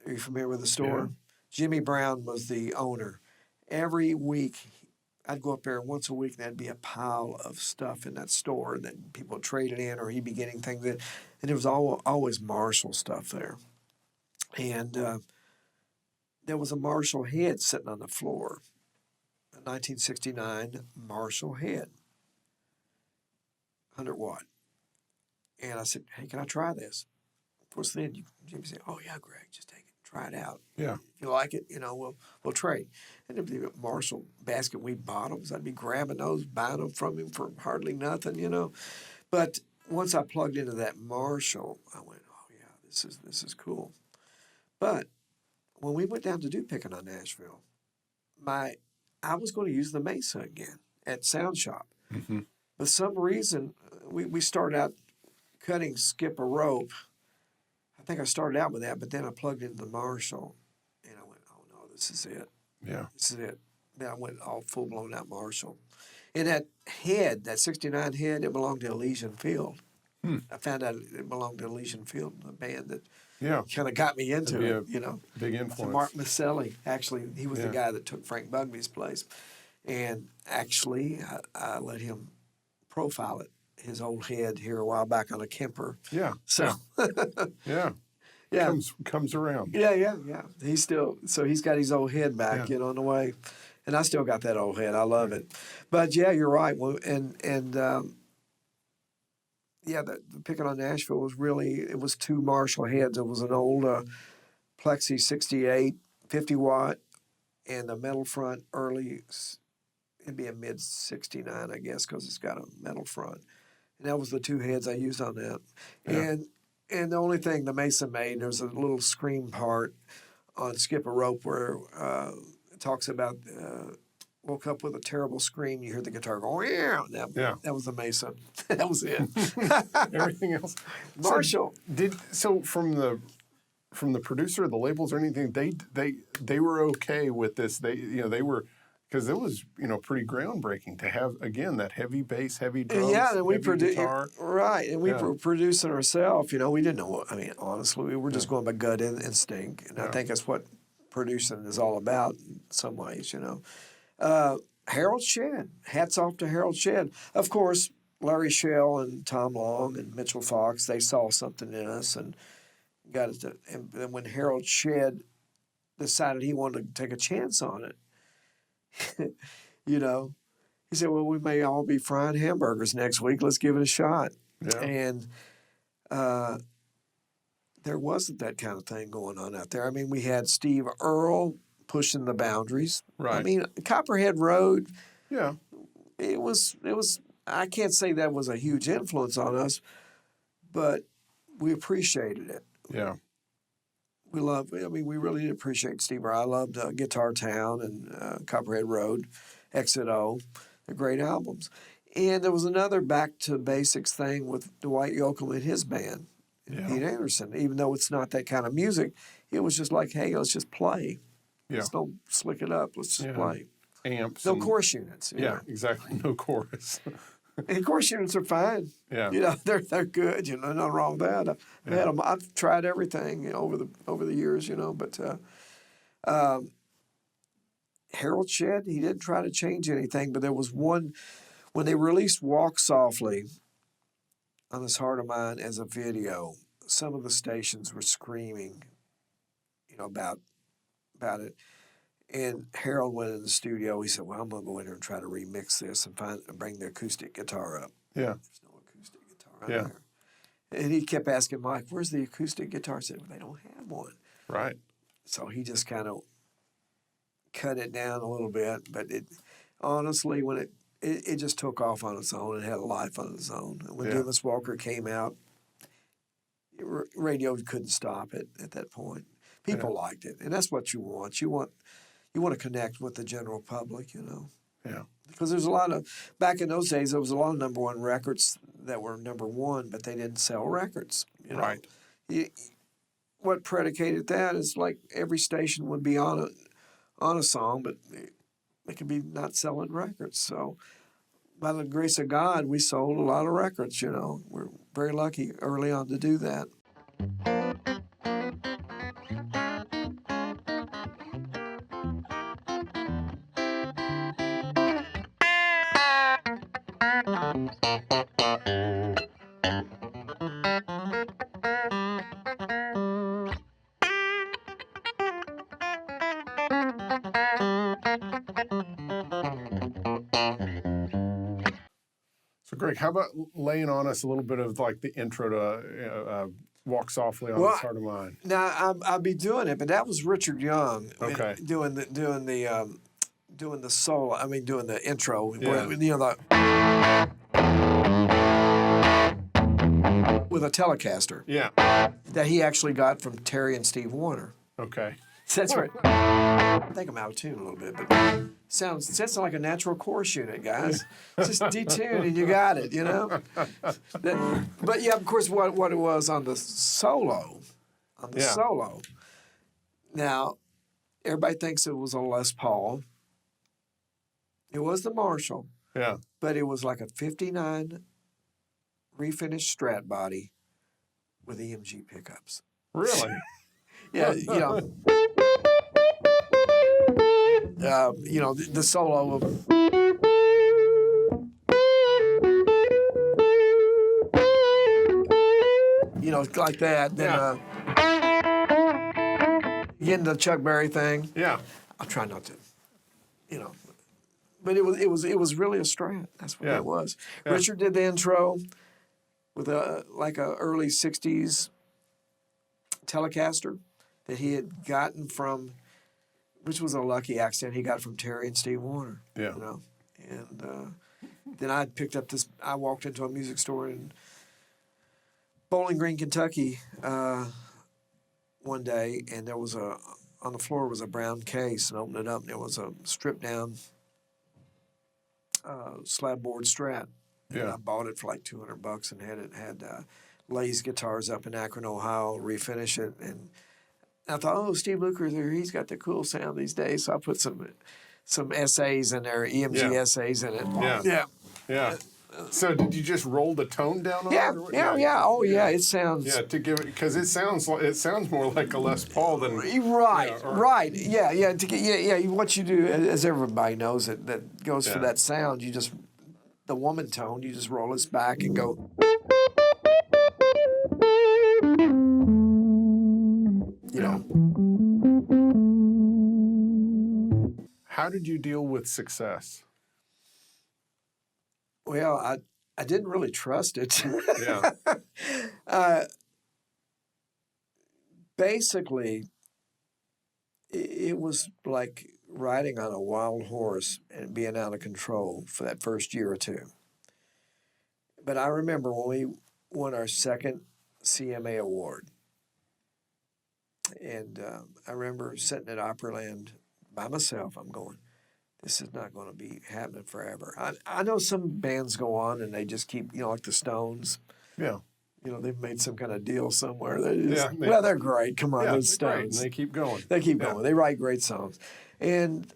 Are you familiar with the store? Yeah. Jimmy Brown was the owner. Every week, I'd go up there once a week, and there'd be a pile of stuff in that store that people traded in, or he'd be getting things in. And there was always Marshall stuff there. And there was a Marshall head sitting on the floor, a 1969 Marshall head, 100 watt. And I said, hey, can I try this? Of course, then Jimmy said, oh, yeah, Greg, just take it. Try it out. Yeah. If you like it, we'll trade. And there'd be Marshall basket weave bottoms. I'd be grabbing those, buying them from him for hardly nothing, But once I plugged into that Marshall, I went, oh, yeah, this is cool. But when we went down to do Picking on Nashville, I was going to use the Mesa again at Sound Shop. Mm-hmm. For some reason, we started out cutting skip a rope. I think I started out with that, but then I plugged into the Marshall, and I went, oh, no, this is it. Yeah. This is it. Then I went all full-blown out Marshall. And that head, that 69 head, it belonged to Elysian Field. I found out it belonged to Elysian Field, the band that kind of got me into it, Big influence. So Mark Maselli, actually, he was the guy that took Frank Bugby's place. And actually, I let him profile it, his old head here a while back on a Kemper. Yeah. So. Yeah. Yeah. Comes around. Yeah. He's got his old head back, on the way. And I still got that old head. I love it. But, yeah, you're right. The Picking on Nashville was it was two Marshall heads. It was an old Plexi 68, 50 watt, and the metal front it'd be a mid 69, I guess, because it's got a metal front. And that was the two heads I used on that. Yeah. And the only thing the Mesa made, there's a little scream part on Skip a Rope where it talks about woke up with a terrible scream. You hear the guitar go, yeah. That was the Mesa. That was it. Everything else. Marshall. So from the producer, the labels or anything, they were okay with this. They were, because it was pretty groundbreaking to have, again, that heavy bass, heavy drums, and we produced guitar. Right, and we were producing ourselves. We didn't know honestly, we were just going by gut instinct, and I think that's what producing is all about in some ways. Harold Shedd, hats off to Harold Shedd. Of course, Larry Schell and Tom Long and Mitchell Fox, they saw something in us and got us to. And then when Harold Shedd decided he wanted to take a chance on it, he said, well, we may all be frying hamburgers next week. Let's give it a shot. Yeah. And there wasn't that kind of thing going on out there. We had Steve Earle pushing the boundaries. Right. Copperhead Road, it was, I can't say that was a huge influence on us, but we appreciated it. Yeah. We really did appreciate Steve Earle. I loved Guitar Town and Copperhead Road, Exit O. They're great albums. And there was another back to basics thing with Dwight Yoakam and his band, Pete Anderson. Even though it's not that kind of music, it was just like, hey, let's just play. Yeah. Let's don't slick it up. Let's just play. Amps. No chorus units. Yeah, exactly. No chorus. And chorus units are fine. Yeah. They're good. Nothing wrong with that. I've tried everything over the years. But Harold Shedd, he didn't try to change anything. But there was one when they released "Walk Softly" on "This Heart of Mine" as a video. Some of the stations were screaming, about it. And Harold went in the studio. He said, well, I'm going to go in here and try to remix this and bring the acoustic guitar up. Yeah. There's no acoustic guitar there. And he kept asking Mike, where's the acoustic guitar? I said, well, they don't have one. Right. So he just kind of cut it down a little bit. But honestly, when it just took off on its own and had a life on its own. And when Dumas Walker came out, radio couldn't stop it at that point. People liked it, and that's what you want. You want to connect with the general public, you know. Yeah. Because there's a lot of back in those days, there was a lot of number one records that were number one, but they didn't sell records. You know? Right. What predicated that is like every station would be on a song, but they could be not selling records. So, by the grace of God, we sold a lot of records. You know, we're very lucky early on to do that. So, Greg, how about laying on us a little bit of like the intro to "Walk Softly on This Heart of Mine"? Now I'll be doing it, but that was Richard Young doing the solo. I mean, doing the intro. Yeah. Where, you know, with a Telecaster. Yeah. That he actually got from Terry and Steve Warner. Okay. That's right. I think I'm out of tune a little bit, but sounds like a natural chorus unit, guys. Just detune and you got it, you know. But yeah, of course, what it was on the solo, solo. Now, everybody thinks it was a Les Paul. It was the Marshall. Yeah. But it was like a '59 refinished Strat body with EMG pickups. Really? Yeah, you know, the solo of like that. Then getting the Chuck Berry thing. Yeah. I'll try not to, but it was really a Strat. That's what it was. Yeah. Richard did the intro with a early '60s Telecaster that he had gotten from, which was a lucky accident. He got it from Terry and Steve Warner. Yeah. You know, and then I picked up this. I walked into a music store in Bowling Green, Kentucky, one day, and there was on the floor was a brown case, and I opened it up, and there was a stripped down slab board Strat. And I bought it for like $200 and had Lay's guitars up in Akron, Ohio, refinish it, and I thought, oh, Steve Lukather there, he's got the cool sound these days, so I put some essays in there, EMG essays in it. Yeah. Yeah. So did you just roll the tone down on it? Yeah. Oh, yeah. It sounds. Yeah, to give it, because it sounds more like a Les Paul than. Right. Yeah. What you do, as everybody knows, that goes for that sound. You just the woman tone. You just roll this back and go. You know. How did you deal with success? Well, I didn't really trust it. Yeah. Basically, it was like riding on a wild horse and being out of control for that first year or two. But I remember when we won our second CMA award, and I remember sitting at Opryland by myself. I'm going, this is not going to be happening forever. I know some bands go on and they just keep, like the Stones. Yeah. They've made some kind of deal somewhere. They're great. Come on, those Stones. They keep going. They keep going. They write great songs. And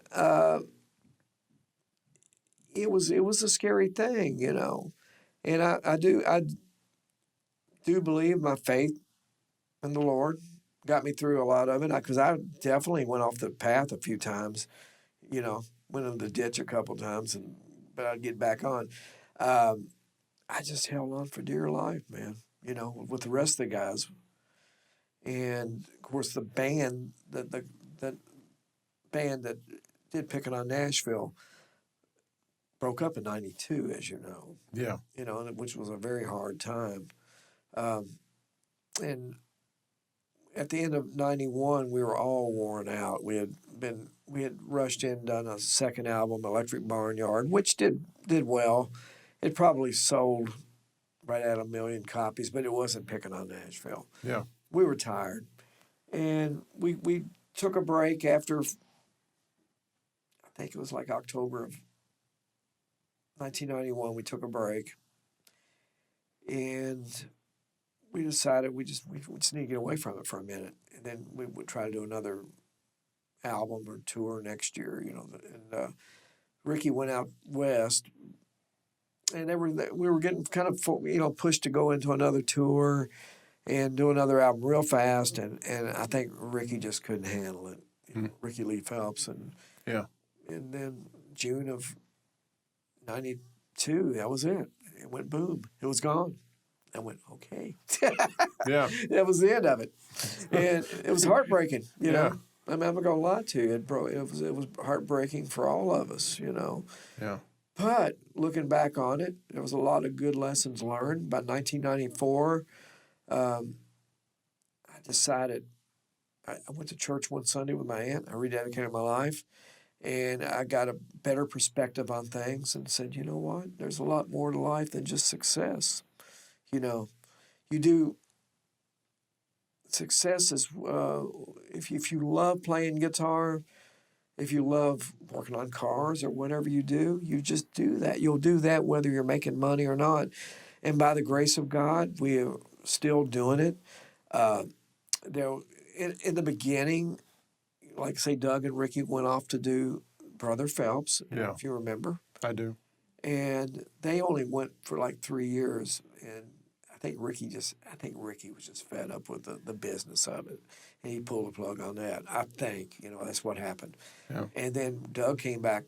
it was a scary thing, And I do believe my faith in the Lord got me through a lot of it. Because I definitely went off the path a few times, went in the ditch a couple times, but I'd get back on. I just held on for dear life, man, with the rest of the guys. And, of course, the band, that band that did Picking on Nashville broke up in '92, as you know. Yeah. Which was a very hard time. And at the end of '91, we were all worn out. We had rushed in, done a second album, Electric Barnyard, which did well. It probably sold right at 1 million copies, but it wasn't picking on Nashville. Yeah. We were tired, and we took a break after. I think it was like October of 1991. We took a break, and we decided we just need to get away from it for a minute, and then we would try to do another album or tour next year, And Ricky went out west, and we were getting kind of pushed to go into another tour and do another album real fast, and I think Ricky just couldn't handle it. Ricky Lee Phelps, and then June of '92, that was it. It went boom. It was gone. I went, okay. Yeah. That was the end of it. And it was heartbreaking, you know. I'm not going to lie to you. It was heartbreaking for all of us, Yeah. But looking back on it, there was a lot of good lessons learned. By 1994, I decided, I went to church one Sunday with my aunt. I rededicated my life. And I got a better perspective on things and said, you know what? There's a lot more to life than just success. Success is, if you love playing guitar, if you love working on cars or whatever you do, you just do that. You'll do that whether you're making money or not. And by the grace of God, we are still doing it. In the beginning, like say Doug and Ricky went off to do Brother Phelps, if you remember. I do. And they only went for like 3 years, and I think Ricky was just fed up with the business of it, and he pulled the plug on that. I think that's what happened. Yeah. And then Doug came back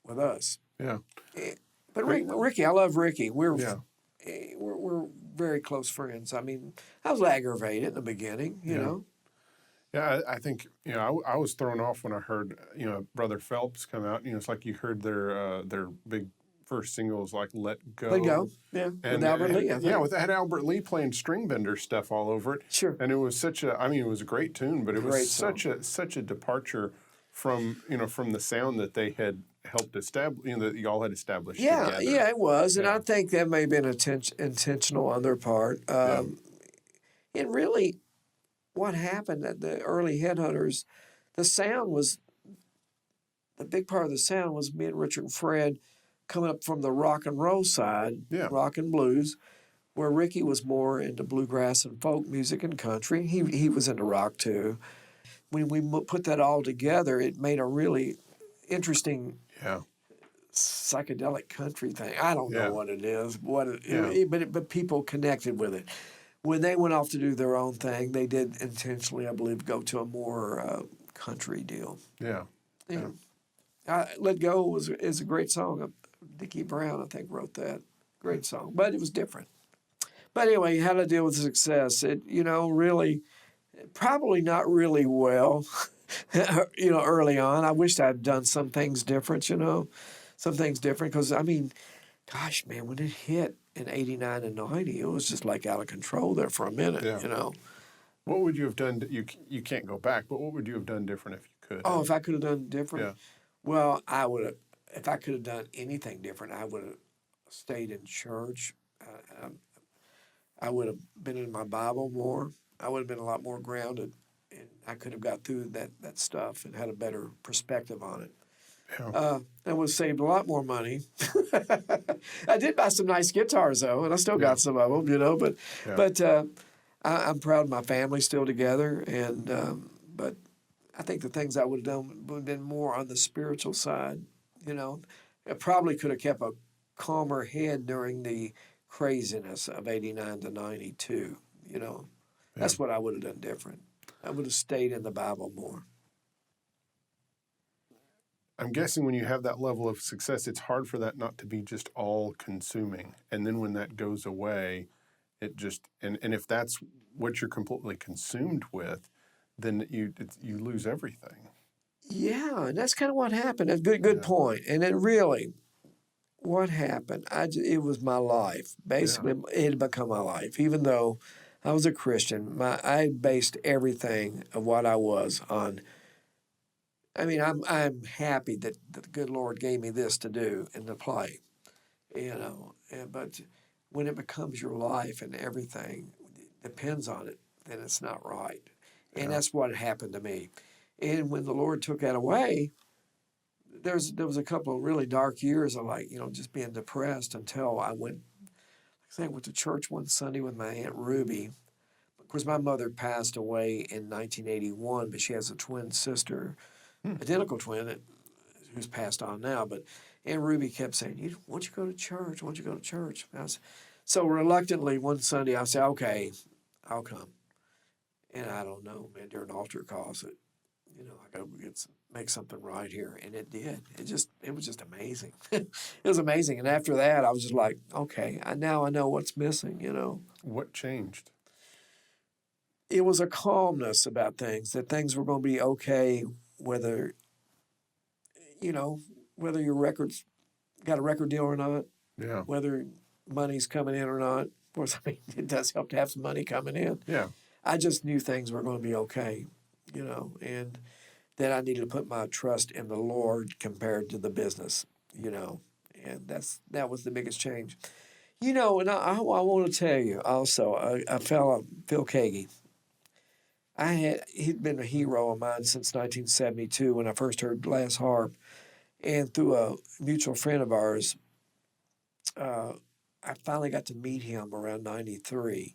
with us. Yeah. But Ricky, I love Ricky. We're very close friends. I mean, I was aggravated in the beginning, you know. Yeah, I think I was thrown off when I heard Brother Phelps come out. It's like you heard their big first singles like "Let Go." Let Go, yeah, with Albert Lee. I think. Yeah, had Albert Lee playing string bender stuff all over it. Sure. And it was it was a great tune, but it was such a departure from the sound that they had helped establish, that y'all had established. Yeah, together. Yeah, it was, and I think that may have been intentional on their part. And really, what happened at the early Headhunters, the big part of the sound was me and Richard and Fred coming up from the rock and roll side, rock and blues, where Ricky was more into bluegrass and folk music and country. He was into rock too. When we put that all together, it made a really interesting psychedelic country thing. I don't know what it is, but people connected with it. When they went off to do their own thing, they did intentionally, I believe, go to a more country deal. Yeah. Let Go is a great song. Dickie Brown, I think, wrote that. Great song, but it was different. But anyway, how to deal with success. It, really, probably not really well, early on. I wished I'd done some things different, because, gosh, man, when it hit in 89 and 90, it was just like out of control there for a minute, What would you have done? You can't go back, but what would you have done different if you could? Oh, if I could have done different? Yeah. Well, I would have. If I could have done anything different, I would have stayed in church. I would have been in my Bible more. I would have been a lot more grounded, and I could have got through that stuff and had a better perspective on it. Yeah. I would have saved a lot more money. I did buy some nice guitars, though, and I still got some of them, But I'm proud of my family still together, and but I think the things I would have done would have been more on the spiritual side. I probably could have kept a calmer head during the craziness of 89 to 92. That's what I would have done different. I would have stayed in the Bible more. I'm guessing when you have that level of success, it's hard for that not to be just all consuming. And then when that goes away, it just, and if that's what you're completely consumed with, then you lose everything. Yeah, and that's kind of what happened. That's a good point. And it really, what happened, it was my life. Basically, it had become my life. Even though I was a Christian. I based everything of what I was on. I mean, I'm happy that the good Lord gave me this to do and to play, but when it becomes your life and everything depends on it, then it's not right. And that's what happened to me. And when the Lord took that away, there was a couple of really dark years of just being depressed until I went to church one Sunday with my Aunt Ruby. Of course, my mother passed away in 1981, but she has a twin sister, identical twin, who's passed on now. But Aunt Ruby kept saying, "Why don't you go to church? Why don't you go to church?" So reluctantly, one Sunday, I said, "Okay, I'll come." And I don't know, man, during altar calls, I got to make something right here. And it did. It was just amazing. It was amazing. And after that, I was just like, okay, now I know what's missing, What changed? It was a calmness about things, that things were going to be okay, whether your record's got a record deal or not, whether money's coming in or not. Of course, I mean, it does help to have some money coming in. Yeah. I just knew things were going to be okay, and that I needed to put my trust in the Lord compared to the business, and that was the biggest change. And I want to tell you also, a fellow, Phil Kagi, he'd been a hero of mine since 1972 when I first heard Glass Harp, and through a mutual friend of ours, I finally got to meet him around 93.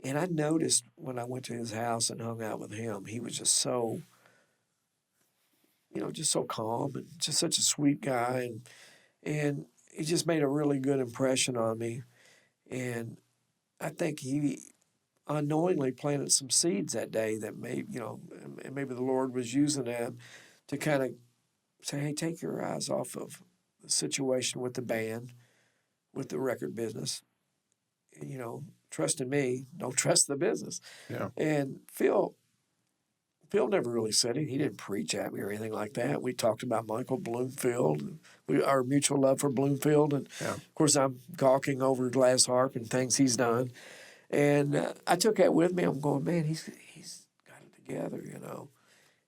And I noticed when I went to his house and hung out with him, he was just so, just so calm and just such a sweet guy. And he just made a really good impression on me. And I think he unknowingly planted some seeds that day that maybe the Lord was using that to kind of say, hey, take your eyes off of the situation with the band, with the record business. Trust in me, don't trust the business. Yeah. And Phil never really said it. He didn't preach at me or anything like that. We talked about Michael Bloomfield, our mutual love for Bloomfield. And, of course, I'm gawking over Glass Harp and things he's done. And I took that with me. I'm going, man, he's got it together,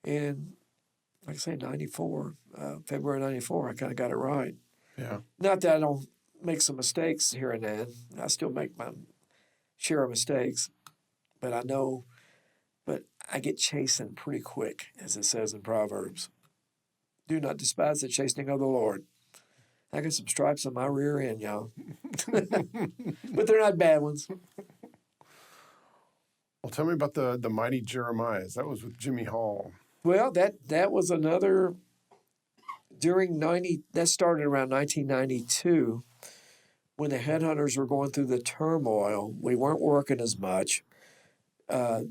And like I say, 94, February 94, I kind of got it right. Yeah. Not that I don't make some mistakes here and then. I still make my share of mistakes. But I get chastened pretty quick, as it says in Proverbs. Do not despise the chastening of the Lord. I got some stripes on my rear end, y'all. But they're not bad ones. Well, tell me about the Mighty Jeremiahs. That was with Jimmy Hall. Well, that was another that started around 1992 when the Headhunters were going through the turmoil. We weren't working as much.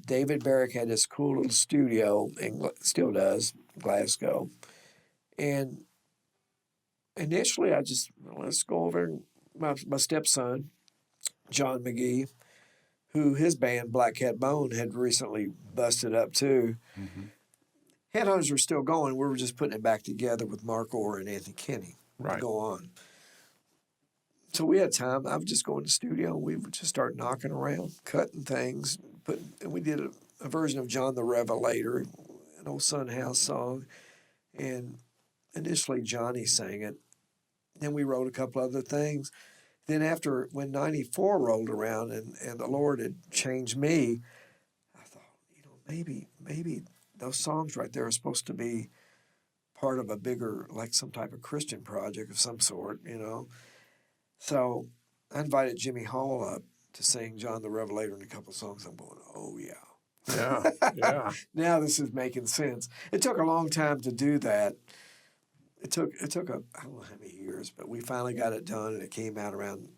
David Barrick had this cool little studio, and still does, Glasgow. And initially, let's go over my stepson, John McGee, who his band, Black Cat Bone, had recently busted up too. Mm-hmm. Headhunters were still going. We were just putting it back together with Mark Orr and Anthony Kinney to go on. So we had time. I would just go in the studio. We would just start knocking around, cutting things. And we did a version of John the Revelator, an old Sun House song. And initially Johnny sang it. Then we wrote a couple other things. Then when 94 rolled around and the Lord had changed me, I thought, maybe those songs right there are supposed to be part of a bigger, like some type of Christian project of some sort, So I invited Jimmy Hall up to sing John the Revelator and a couple songs. I'm going, oh, yeah. Yeah, yeah. Now this is making sense. It took a long time to do that. It took I don't know how many years, but we finally got it done, and it came out around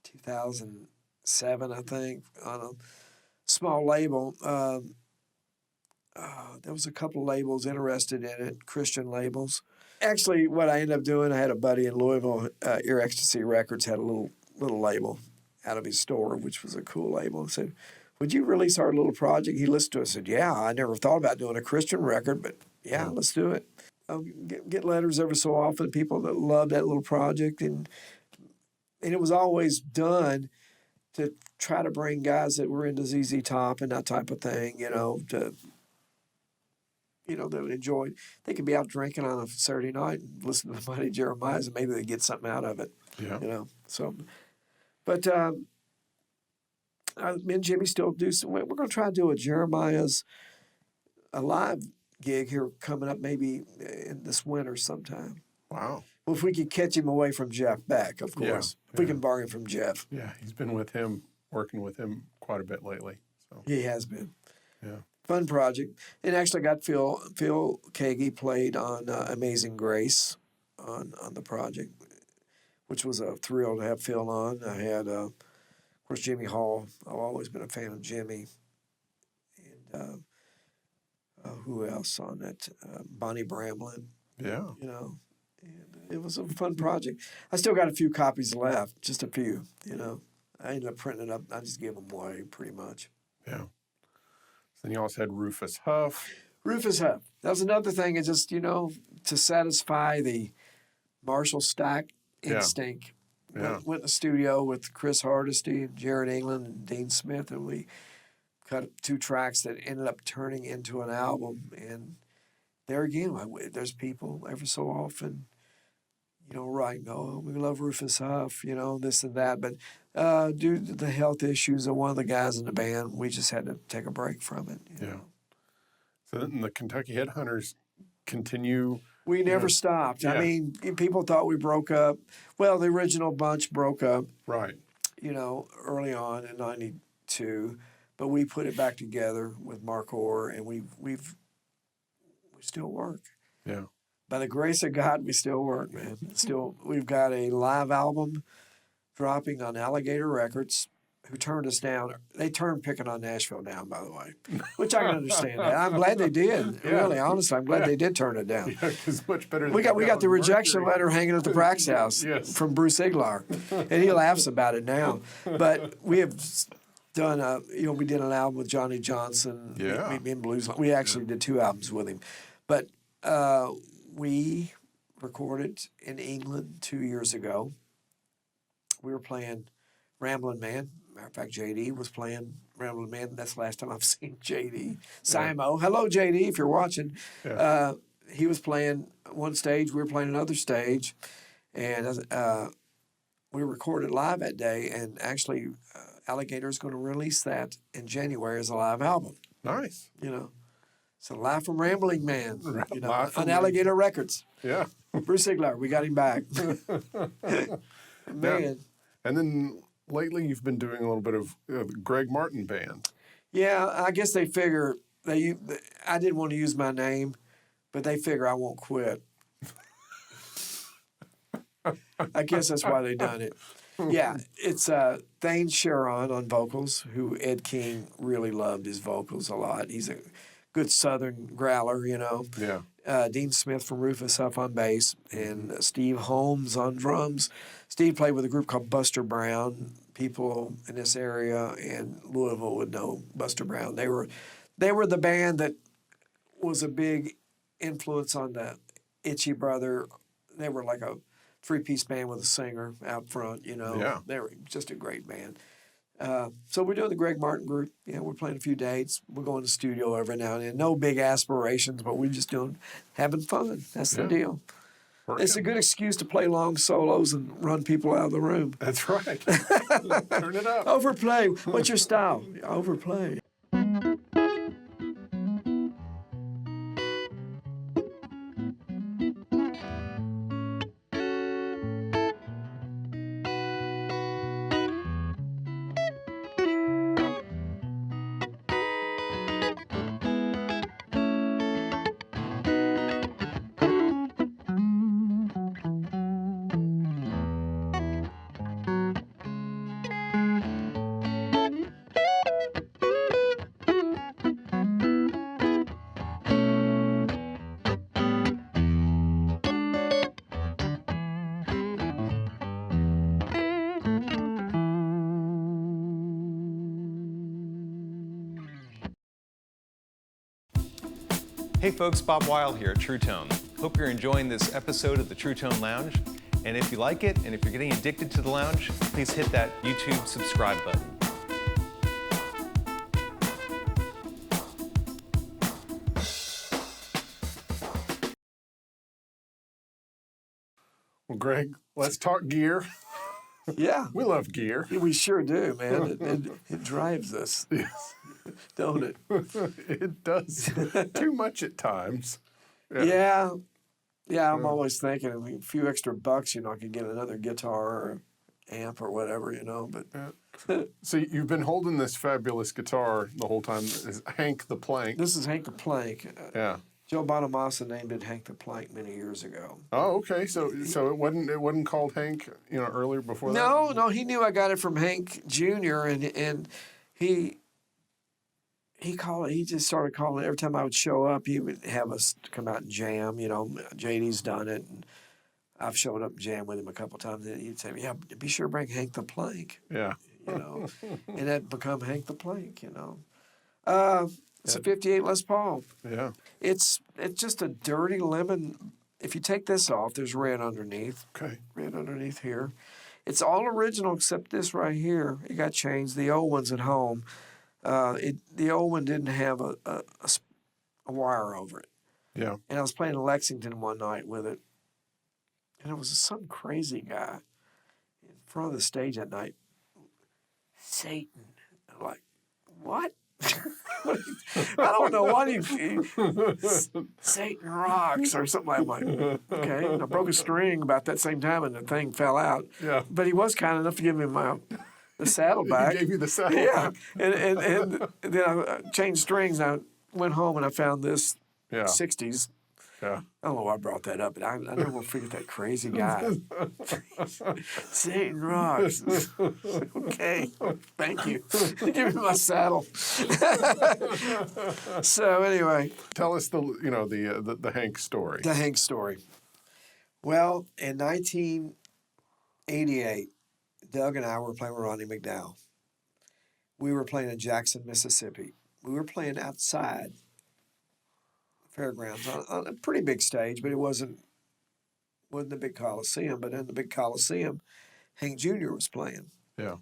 2007, I think, on a small label. There was a couple labels interested in it, Christian labels. Actually, what I ended up doing, I had a buddy in Louisville, Ear Ecstasy Records, had a little label out of his store, which was a cool label. I said, would you release our little project? He listened to it and said, yeah, I never thought about doing a Christian record, but yeah, let's do it. I'll get letters every so often, people that love that little project. And it was always done to try to bring guys that were into ZZ Top and that type of thing, to that enjoy. They could be out drinking on a Saturday night and listen to the Mighty Jeremiahs, and maybe they get something out of it. Yeah. So, but me and Jimmy still do some. We're going to try to do a live gig here coming up maybe in this winter sometime. Wow. Well, if we could catch him away from Jeff Beck, of course. If we can bargain from Jeff. Yeah, he's been working with him quite a bit lately. So He has been. yeah. Fun project. And actually got Phil Kagi played on Amazing Grace on the project, which was a thrill to have Phil on. I had, of course, Jimmy Hall. I've always been a fan of Jimmy. And who else on that? Bonnie Bramlin. Yeah. And it was a fun project. I still got a few copies left, just a few. I ended up printing it up. I just gave them away pretty much. Yeah. Then you also had Rufus Huff. Rufus Huff. That was another thing. It just, to satisfy the Marshall Stack instinct. Yeah. Went in the studio with Chris Hardesty and Jared England and Dean Smith, and we cut 2 tracks that ended up turning into an album. And there again, there's people every so often, writing, oh, we love Rufus Huff, this and that. But due to the health issues of one of the guys in the band, we just had to take a break from it. Yeah. So then the Kentucky Headhunters continue. We never stopped. Yeah. I mean, people thought we broke up. Well, the original bunch broke up, Right. early on in '92, but we put it back together with Mark Orr, and we still work. Yeah. By the grace of God, we still work, man. We've got a live album dropping on Alligator Records, who turned us down. They turned picking on Nashville down, by the way, which I can understand. That. I'm glad they did. Yeah. Really, honestly, I'm glad they did turn it down. Yeah, it's much better. We got the rejection letter hanging at the Brax house Yes. from Bruce Iglar, and he laughs about it now. But we have done we did an album with Johnny Johnson. Yeah. Me and Blues. We actually did 2 albums with him, but we recorded in England 2 years ago. We were playing Ramblin' Man. Matter of fact, JD was playing Ramblin' Man. That's the last time I've seen JD. Simo. Hello, JD, if you're watching. Yeah. He was playing one stage. We were playing another stage. And we recorded live that day. And actually, Alligator is going to release that in January as a live album. Nice. So live from Rambling Man, Live from on Alligator Records. Yeah. Bruce Iglar, we got him back. Man. And then lately you've been doing a little bit of Greg Martin band. Yeah, I guess they figure I didn't want to use my name, but they figure I won't quit. I guess that's why they done it. Yeah, it's Thane Sharon on vocals, who Ed King really loved his vocals a lot. He's a good Southern growler, Yeah. Dean Smith from Rufus Huff on bass, and Steve Holmes on drums. Steve played with a group called Buster Brown. People in this area and Louisville would know Buster Brown. They were the band that was a big influence on the Itchy Brother. They were like a 3-piece band with a singer out front, Yeah. They were just a great band. So we're doing the Greg Martin group. We're playing a few dates. We're going to the studio every now and then. No big aspirations, but we're just having fun. That's the deal. It's a good excuse to play long solos and run people out of the room. That's right. Turn it up. Overplay. What's your style? Overplay. Hey folks, Bob Weil here at Truetone. Hope you're enjoying this episode of the Truetone Lounge. And if you like it, and if you're getting addicted to the lounge, please hit that YouTube subscribe button. Well, Greg, let's talk gear. Yeah. We love gear. We sure do, man. It drives us, don't it? It does. Too much at times. Yeah. I'm always thinking a few extra bucks, I could get another guitar or amp or whatever, But So you've been holding this fabulous guitar the whole time. Is Hank the Plank? this is Hank the Plank. Yeah. Joe Bonamassa named it Hank the Plank many years ago. Oh, okay. So it wasn't called Hank, earlier before that. No, he knew I got it from Hank Jr. and he called it. He just started calling it every time I would show up. He would have us come out and jam. JD's done it, and I've shown up and jammed with him a couple times. And he'd say, "Yeah, be sure to bring Hank the Plank." Yeah. And that become Hank the Plank. It's a '58 Les Paul. Yeah. It's just a dirty lemon. If you take this off, there's red underneath. Okay. Red underneath here. It's all original except this right here. It got changed. The old one's at home. The old one didn't have a wire over it. Yeah. And I was playing in Lexington one night with it, and it was some crazy guy in front of the stage that night. Satan. I'm like, what? I don't know what Satan rocks or something. I'm like, okay. And I broke a string about that same time, and the thing fell out. Yeah. But he was kind enough to give me the saddle back. He gave you the saddle Yeah. back. And then I changed strings. And I went home and I found this Yeah. 60s. Yeah. I don't know why I brought that up, but I never will forget that crazy guy. Satan rocks. Okay, thank you. Give me my saddle. So anyway, Tell us the Hank story. the Hank story. Well, in 1988, Doug and I were playing with Ronnie McDowell. We were playing in Jackson, Mississippi. We were playing outside fairgrounds on a pretty big stage, but it wasn't the big Coliseum. But in the big Coliseum, Hank Jr. was playing. Yeah.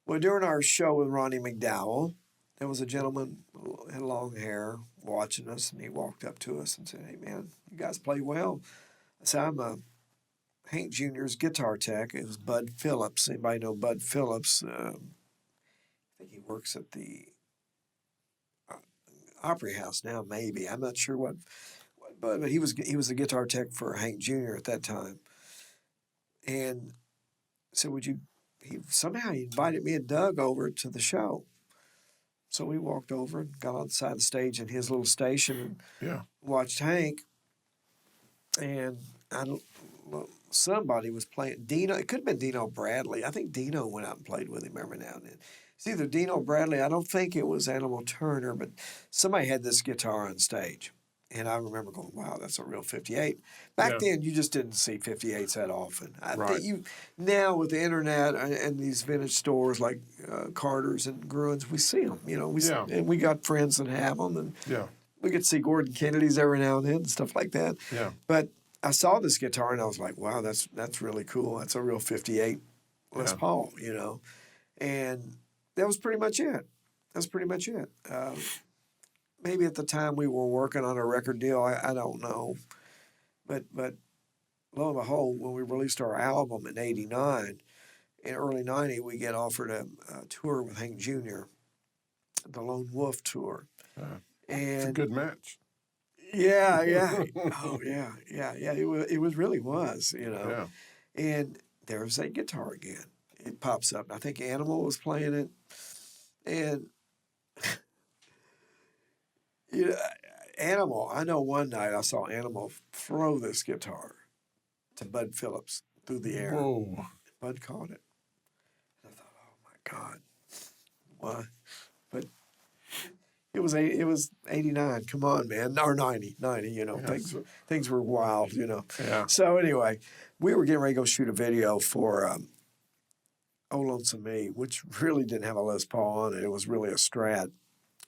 Well, during our show with Ronnie McDowell, there was a gentleman who had long hair watching us, and he walked up to us and said, "Hey, man, you guys play well." I said, "I'm Hank Jr.'s guitar tech." It was Bud Phillips. Anybody know Bud Phillips? I think he works at the Opry House now, maybe. I'm not sure what but he was the guitar tech for Hank Jr. at that time. And so he invited me and Doug over to the show. So we walked over and got on the side of the stage in his little station and watched Hank. And somebody was playing Dino. It could have been Dino Bradley. I think Dino went out and played with him every now and then. It's either Dino Bradley. I don't think it was Animal Turner, but somebody had this guitar on stage. And I remember going, wow, that's a real 58. Back then, you just didn't see 58s that often. I think now with the internet and these vintage stores like Carter's and Gruen's, we see them. And we got friends that have them. And we get to see Gordon Kennedy's every now and then and stuff like that. Yeah. But I saw this guitar and I was like, wow, that's really cool. That's a real 58 Les Paul, And that was pretty much it. Maybe at the time we were working on a record deal, I don't know. But lo and behold, when we released our album in '89, in early '90, we get offered a tour with Hank Jr., the Lone Wolf Tour. It's a good match. Yeah. Oh, yeah. It really was, Yeah. And there's that guitar again. It pops up. I think Animal was playing it. And, Animal, I know one night I saw Animal throw this guitar to Bud Phillips through the air. Whoa. Bud caught it. I thought, oh, my God. What? But it was 89. Come on, man. Or 90, things were wild, Yeah. So anyway, we were getting ready to go shoot a video for Oh Lonesome Me, which really didn't have a Les Paul on it. It was really a Strat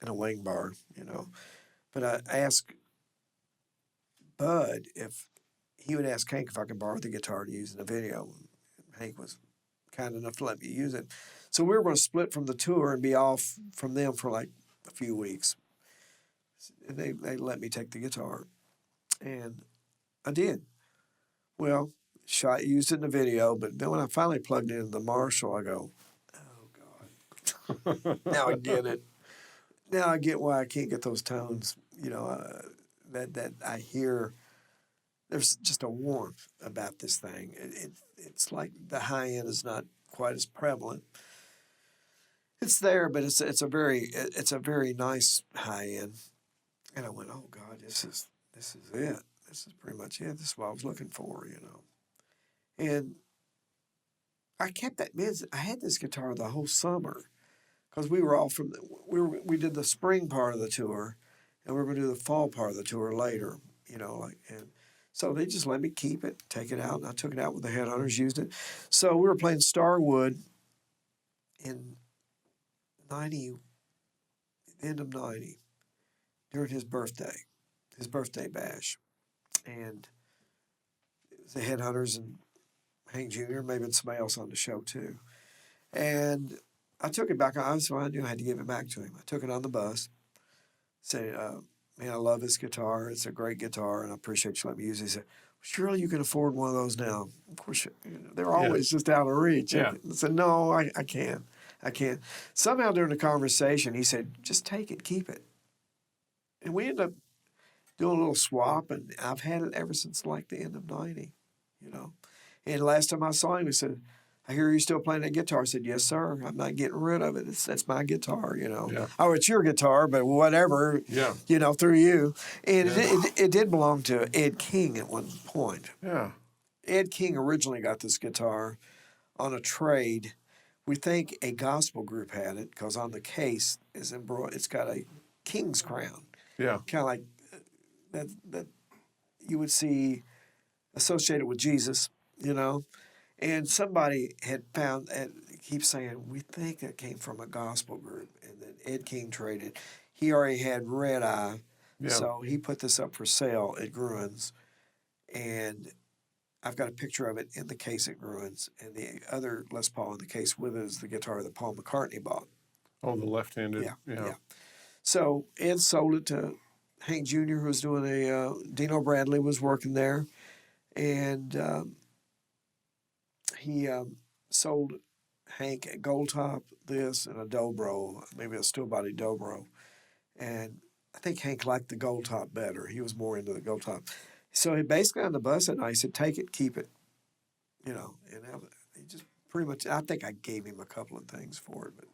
and a wing bar, But I asked Bud if he would ask Hank if I could borrow the guitar to use in the video. Hank was kind enough to let me use it. So we were going to split from the tour and be off from them for like a few weeks. And they let me take the guitar. And I did. Well, used it in the video, but then when I finally plugged in the Marshall, I go, oh, God. Now I get it. Now I get why I can't get those tones, that I hear. There's just a warmth about this thing. It's like the high end is not quite as prevalent. It's there, but it's a very nice high end. And I went, oh God, this is it. This is pretty much it. This is what I was looking for, And I kept that. I had this guitar the whole summer because we were all we did the spring part of the tour, and we were going to do the fall part of the tour later, and so they just let me keep it, take it out, and I took it out with the Headhunters, used it. So we were playing Starwood in end of 90, during his birthday bash. And it was the Headhunters and Hank Jr., maybe somebody else on the show too. And I took it back. So I knew I had to give it back to him. I took it on the bus, said, man, I love this guitar. It's a great guitar, and I appreciate you letting me use it. He said, surely you can afford one of those now. Of course, they're always just out of reach. Yeah. I said, no, I can't. I can't. Somehow during the conversation, he said, just take it, keep it. And we ended up doing a little swap, and I've had it ever since like the end of 90, And last time I saw him, he said, I hear you still playing that guitar. I said, yes, sir. I'm not getting rid of it. That's my guitar, Yeah. Oh, it's your guitar, but whatever, Yeah. Through you. And it did belong to Ed King at one point. Yeah. Ed King originally got this guitar on a trade. We think a gospel group had it because on the case it's got a king's crown. Yeah. Kind of like that you would see associated with Jesus, And somebody had found, and keeps saying, we think it came from a gospel group. And then Ed King traded. He already had Red Eye, so he put this up for sale at Gruen's. And I've got a picture of it in the case at Gruen's. And the other Les Paul in the case with it is the guitar that Paul McCartney bought. Oh, the left-handed. Yeah. So Ed sold it to Hank Jr., who was doing Dino Bradley was working there. And he sold Hank a gold top, this, and a dobro, maybe a steel body dobro. And I think Hank liked the gold top better. He was more into the gold top. So he basically on the bus at night, he said, take it, keep it. And he just pretty much, I think I gave him a couple of things for it, but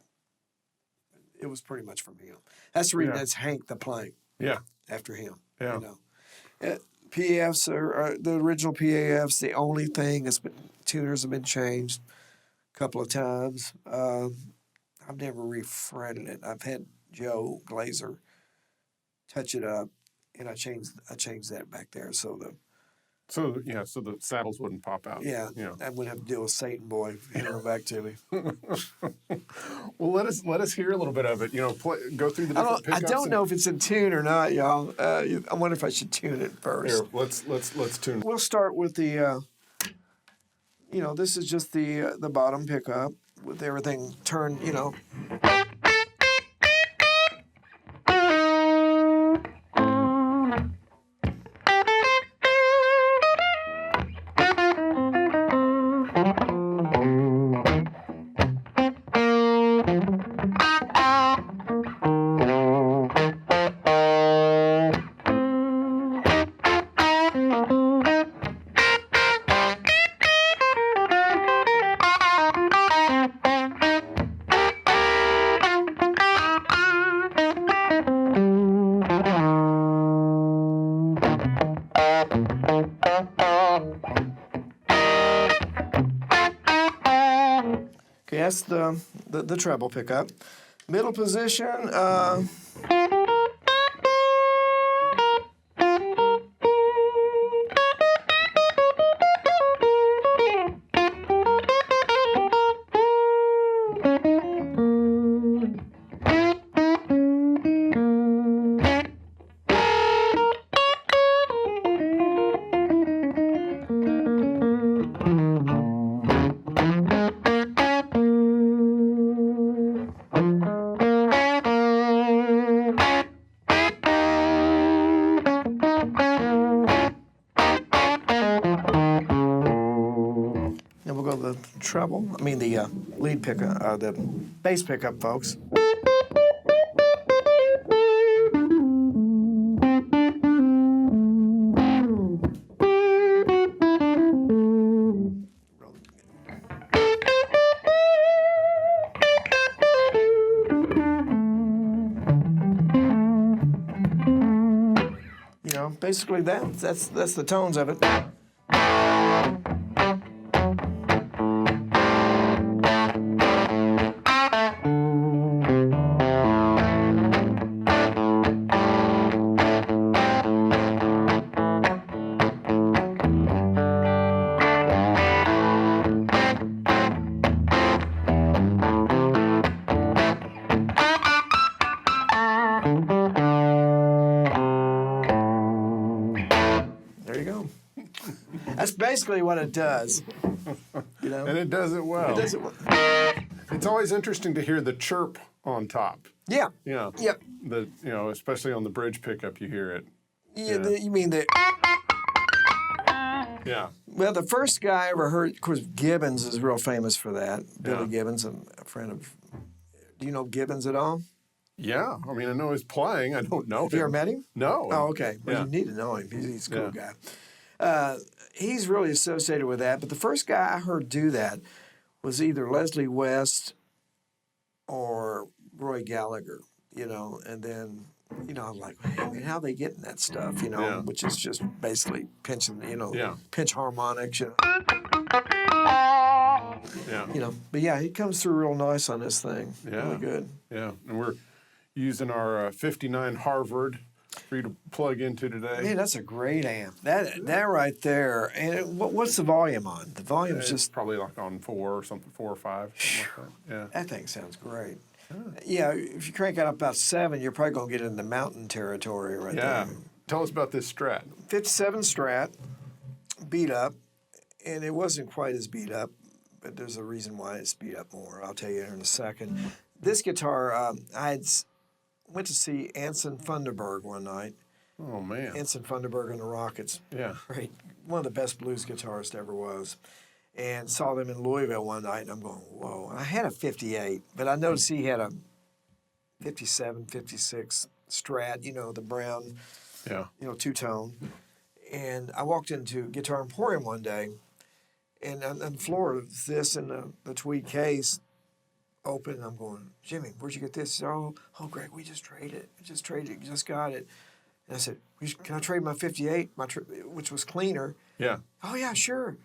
it was pretty much from him. That's the reason that's Hank the Plank. Yeah. After him. Yeah. PAFs are the original PAFs. The only thing tuners have been changed a couple of times. I've never refretted it. I've had Joe Glazer touch it up, and I changed that back there so the saddles wouldn't pop out. Yeah. I wouldn't have to deal with Satan Boy handing it back to me. Well, let us hear a little bit of it. Go through the different pickups. I don't know if it's in tune or not, y'all. I wonder if I should tune it first. Here, let's tune it. We'll start with the. This is just the bottom pickup with everything turned. Okay, that's the treble pickup. Middle position. treble. I mean the lead pickup, the bass pickup, folks. You know, basically that's the tones of it. There you go. That's basically what it does. You know, And it does it well. it does it well. It's always interesting to hear the chirp on top. Yeah. Yeah. Yep. Especially on the bridge pickup, you hear it. Yeah. You mean the? Yeah. Well, the first guy I ever heard, of course, Gibbons is real famous for that. Billy Yeah. Gibbons, a friend of. Do you know Gibbons at all? Yeah. I mean, I know he's playing. I don't know Have you ever met him? No. Oh, okay. Well, Yeah. you need to know him. He's a cool Yeah. guy. He's really associated with that. But the first guy I heard do that was either Leslie West or Roy Gallagher, you know. And then, you know, I'm like, hey, man, how are they getting that stuff, you know, Yeah. which is just basically pinching, you know, Yeah. pinch harmonics, you know. Yeah. You know, but yeah, he comes through real nice on this thing. Yeah. Really good. Yeah. And we're using our 59 Harvard for you to plug into today. Man, that's a great amp. That right there. And what's the volume on? The volume's It's just probably like on 4 or something, 4 or 5, something like that. Yeah. that thing sounds great. Yeah, if you crank it up about 7, you're probably gonna get into mountain territory right Yeah. there. Tell us about this Strat. 57 Strat, beat up, and it wasn't quite as beat up, but there's a reason why it's beat up more. I'll tell you in a second. This guitar, went to see Anson Funderburg one night. Oh, man. Anson Funderburg and the Rockets. Yeah. Great. One of the best blues guitarists ever was. And saw them in Louisville one night, and I'm going, whoa. And I had a 58, but I noticed he had a 57, 56 Strat, you know, the brown, Yeah. you know, two-tone. And I walked into Guitar Emporium one day, and on the floor, this in the tweed case, open, and I'm going, Jimmy, where'd you get this? He said, oh, Greg, we just traded it. We just traded it. You just got it. And I said, can I trade my 58, which was cleaner? Yeah. Oh, yeah, sure.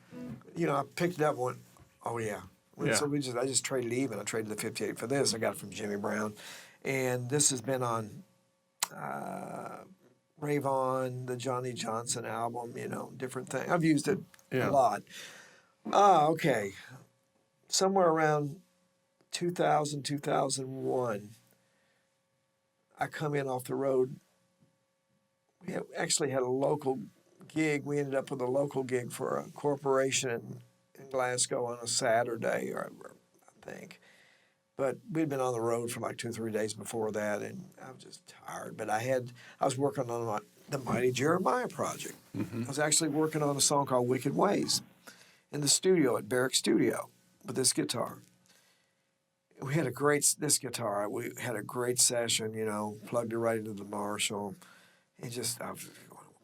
You know, I picked it up and went, oh, yeah. Yeah. So I just traded even. I traded the 58 for this. I got it from Jimmy Brown. And this has been on Rave On, the Johnny Johnson album, you know, different things. I've used it Yeah. a lot. Okay. Somewhere around 2000, 2001, I come in off the road. We actually had a local gig. We ended up with a local gig for a corporation in Glasgow on a Saturday, I think. But we'd been on the road for like 2 or 3 days before that, and I was just tired. But I was working on the Mighty Jeremiah project. Mm-hmm. I was actually working on a song called Wicked Ways in the studio at Barrick Studio with this guitar. We had this guitar, we had a great session, you know, plugged it right into the Marshall. I was just going,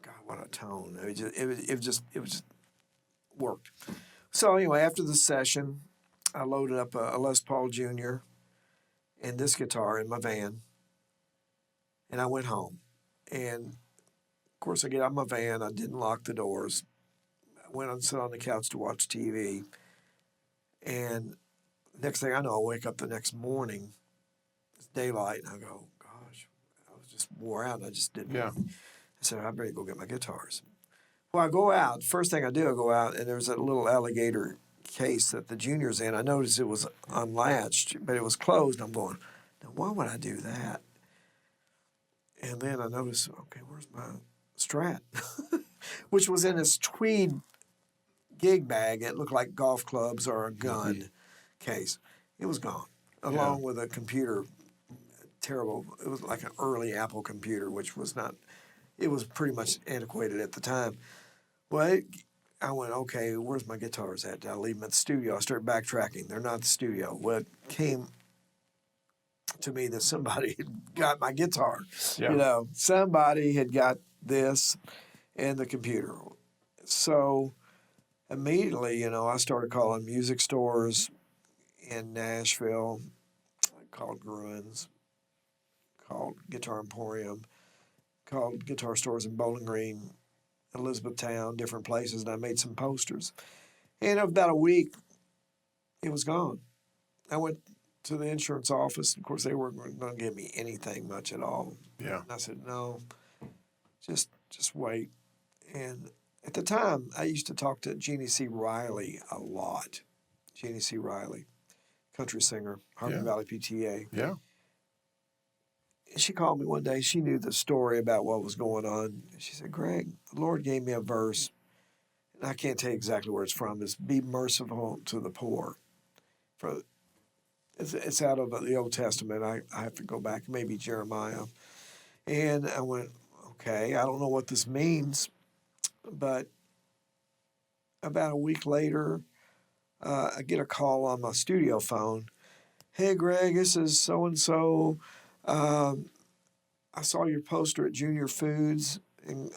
God, what a tone. It just worked. So anyway, after the session, I loaded up a Les Paul Jr. and this guitar in my van, and I went home. And of course, I get out of my van. I didn't lock the doors. I went and sat on the couch to watch TV. And next thing I know, I wake up the next morning. It's daylight, and I go, gosh, I was just wore out. I just didn't. Yeah. I said, I better go get my guitars. Well, I go out. First thing I do, I go out, and there's a little alligator case that the junior's in. I noticed it was unlatched, but it was closed. I'm going, now why would I do that? And then I noticed, okay, where's my Strat? Which was in this tweed gig bag. It looked like golf clubs or a gun case. It was gone, along with a computer. Terrible. It was like an early Apple computer, which was not. It was pretty much antiquated at the time. Well, I went, okay, where's my guitars at? Did I leave them at the studio? I started backtracking. They're not at the studio. Well, it came to me that somebody had got my guitar. Yeah. You know, somebody had got this in the computer. So immediately, you know, I started calling music stores in Nashville. I called Gruen's, called Guitar Emporium, called guitar stores in Bowling Green, Elizabethtown, different places, and I made some posters. And about a week, it was gone. I went to the insurance office. Of course, they weren't going to give me anything much at all. Yeah. And I said, no, just wait. And at the time, I used to talk to Jeannie C. Riley a lot. Jeannie C. Riley, country singer, Harmon Yeah. Valley PTA. Yeah. And she called me one day. She knew the story about what was going on. She said, Greg, the Lord gave me a verse, and I can't tell you exactly where it's from. It's be merciful to the poor. It's out of the Old Testament. I have to go back, maybe Jeremiah. And I went, okay, I don't know what this means. But about a week later, I get a call on my studio phone. Hey, Greg, this is so-and-so. I saw your poster at Junior Foods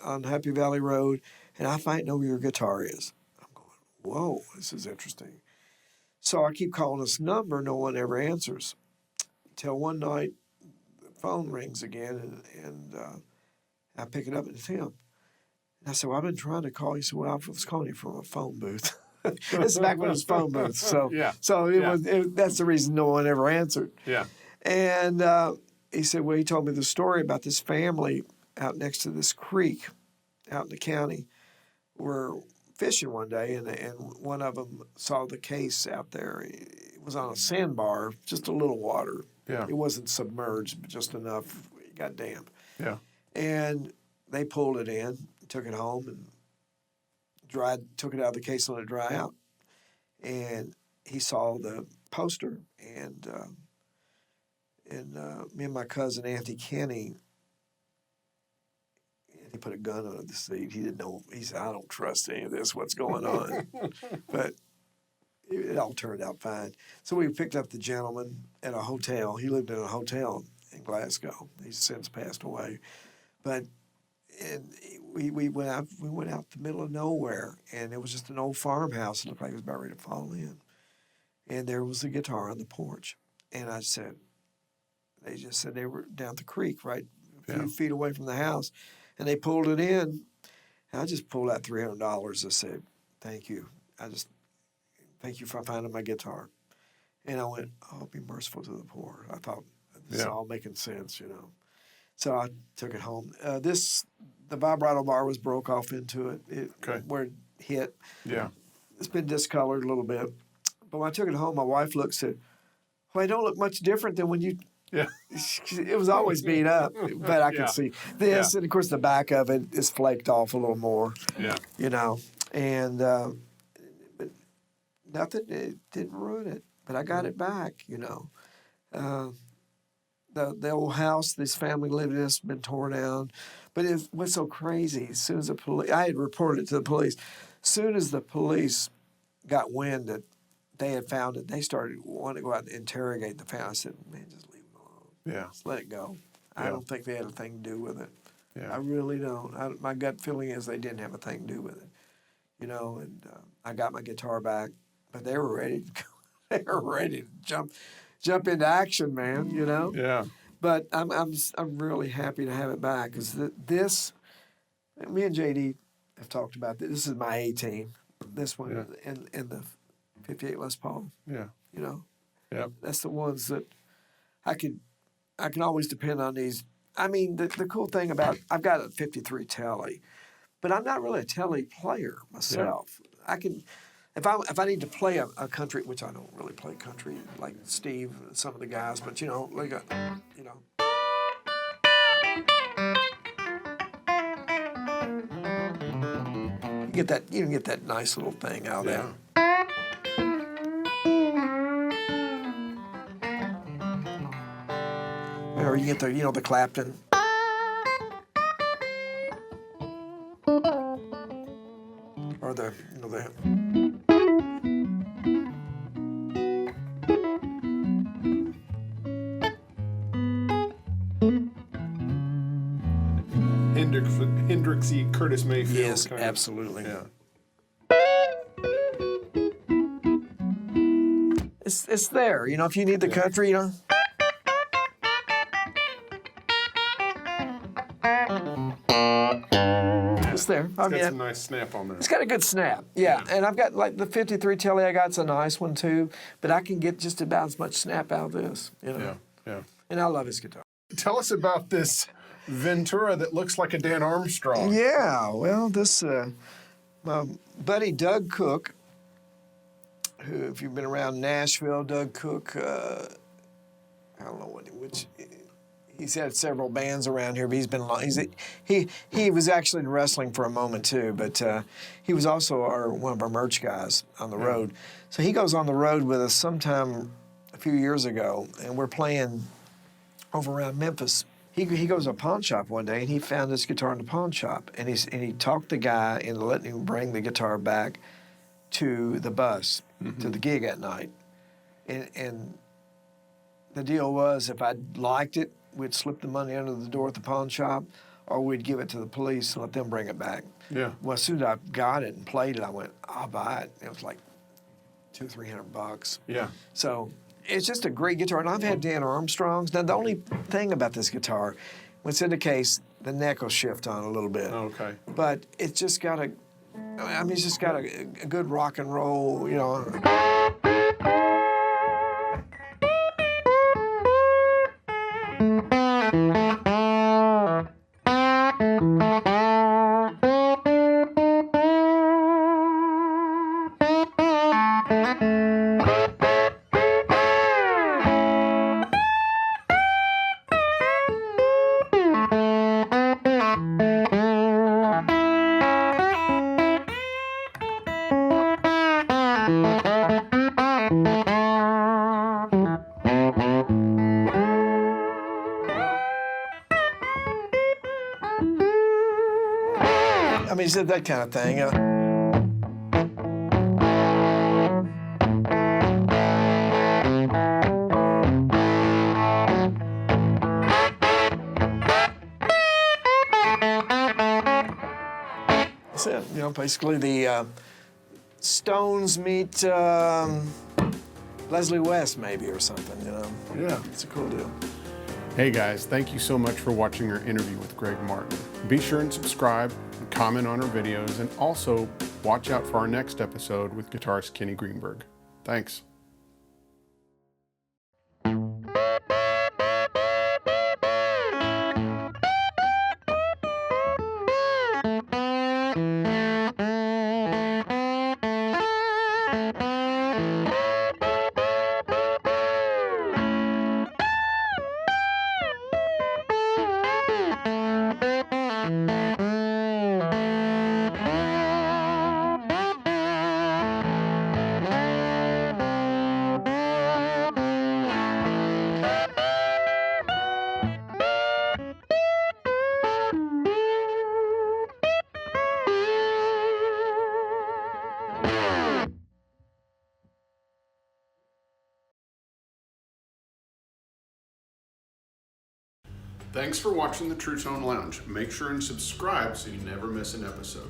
on Happy Valley Road, and I might know where your guitar is. I'm going, whoa, this is interesting. So I keep calling this number. No one ever answers. Until one night, the phone rings again, and I pick it up, and it's him. And I said, well, I've been trying to call you. He said, well, I was calling you from a phone booth. This is back when it was phone booths. So, Yeah. that's the reason no one ever answered. Yeah. And he said, well, he told me the story about this family out next to this creek out in the county were fishing one day, and one of them saw the case out there. It was on a sandbar, just a little water. Yeah. It wasn't submerged, but just enough. It got damp. Yeah. And they pulled it in, took it home, and took it out of the case and let it dry out. And he saw the poster, and me and my cousin Anthony Kenny, he put a gun under the seat. He didn't know. He said, I don't trust any of this, what's going on. But it all turned out fine. So we picked up the gentleman at a hotel. He lived in a hotel in Glasgow. He's since passed away. But we went out the middle of nowhere, and it was just an old farmhouse. It looked like it was about ready to fall in. And there was a guitar on the porch. And I said, they just said they were down the creek, right a few feet away from the house. And they pulled it in. And I just pulled out $300. I said, thank you. Thank you for finding my guitar. And I went, oh, be merciful to the poor. I thought, this is all making sense, you know. So I took it home. The vibrato bar was broke off into it, where it hit. Yeah. It's been discolored a little bit. But when I took it home, my wife looked and said, well, I don't look much different than when you... Yeah. It was always beat up, but I could see this. And, of course, the back of it is flaked off a little more. Yeah. You know. And but nothing, it didn't ruin it. But I got it back, you know. The old house this family lived in has been torn down. But what's so crazy, as soon as I had reported it to the police. As soon as the police got wind that they had found it, they started wanting to go out and interrogate the family. I said, man, just leave it alone. Yeah. Just let it go. I don't think they had a thing to do with it. Yeah. I really don't. My gut feeling is they didn't have a thing to do with it. You know, and I got my guitar back, but they were ready to go. They were ready to jump into action, man, you know? Yeah. But I'm really happy to have it back because me and JD have talked about this. This is my A team. This one and the 58 Les Paul. Yeah. You know? Yeah. That's the ones that I can always depend on these. I mean, the cool thing about I've got a 53 Telly, but I'm not really a Telly player myself. Yeah. I can if I need to play a country, which I don't really play country like Steve and some of the guys, but you know, like you know. You can get that nice little thing out of there. Or you get the Clapton. Or the Hendrixy Curtis Mayfield. Yes, kind of. absolutely. Yeah. It's there. You know, if you need the country, you know. It's there. It's got some nice snap on there. It's got a good snap, yeah. And I've got like the 53 telly I got's a nice one too, but I can get just about as much snap out of this, you know. Yeah. And I love his guitar. Tell us about this Ventura that looks like a Dan Armstrong. Yeah, well, this my buddy Doug Cook, who, if you've been around Nashville, Doug Cook, I don't know which. He's had several bands around here, but he was actually in wrestling for a moment too. But he was also one of our merch guys on the road. So he goes on the road with us sometime a few years ago, and we're playing over around Memphis. He goes to a pawn shop one day, and he found this guitar in the pawn shop, and he talked the guy into letting him bring the guitar back to the bus, to the gig at night. And the deal was, if I liked it, we'd slip the money under the door at the pawn shop, or we'd give it to the police and let them bring it back. Yeah. Well, as soon as I got it and played it, I went, I'll buy it. It was like $200-300. Yeah. So it's just a great guitar. And I've had Dan Armstrongs. Now, the only thing about this guitar, when it's in the case, the neck will shift on a little bit. Okay. But it's just got it's just got a good rock and roll, you know. I mean, it's that kind of thing. That's it. You know, basically the Stones meet Leslie West, maybe, or something. You know. Yeah. It's a cool deal. Hey guys, thank you so much for watching our interview with Greg Martin. Be sure and subscribe, and comment on our videos, and also watch out for our next episode with guitarist Kenny Greenberg. Thanks. Thanks for watching the Truetone Lounge. Make sure and subscribe so you never miss an episode.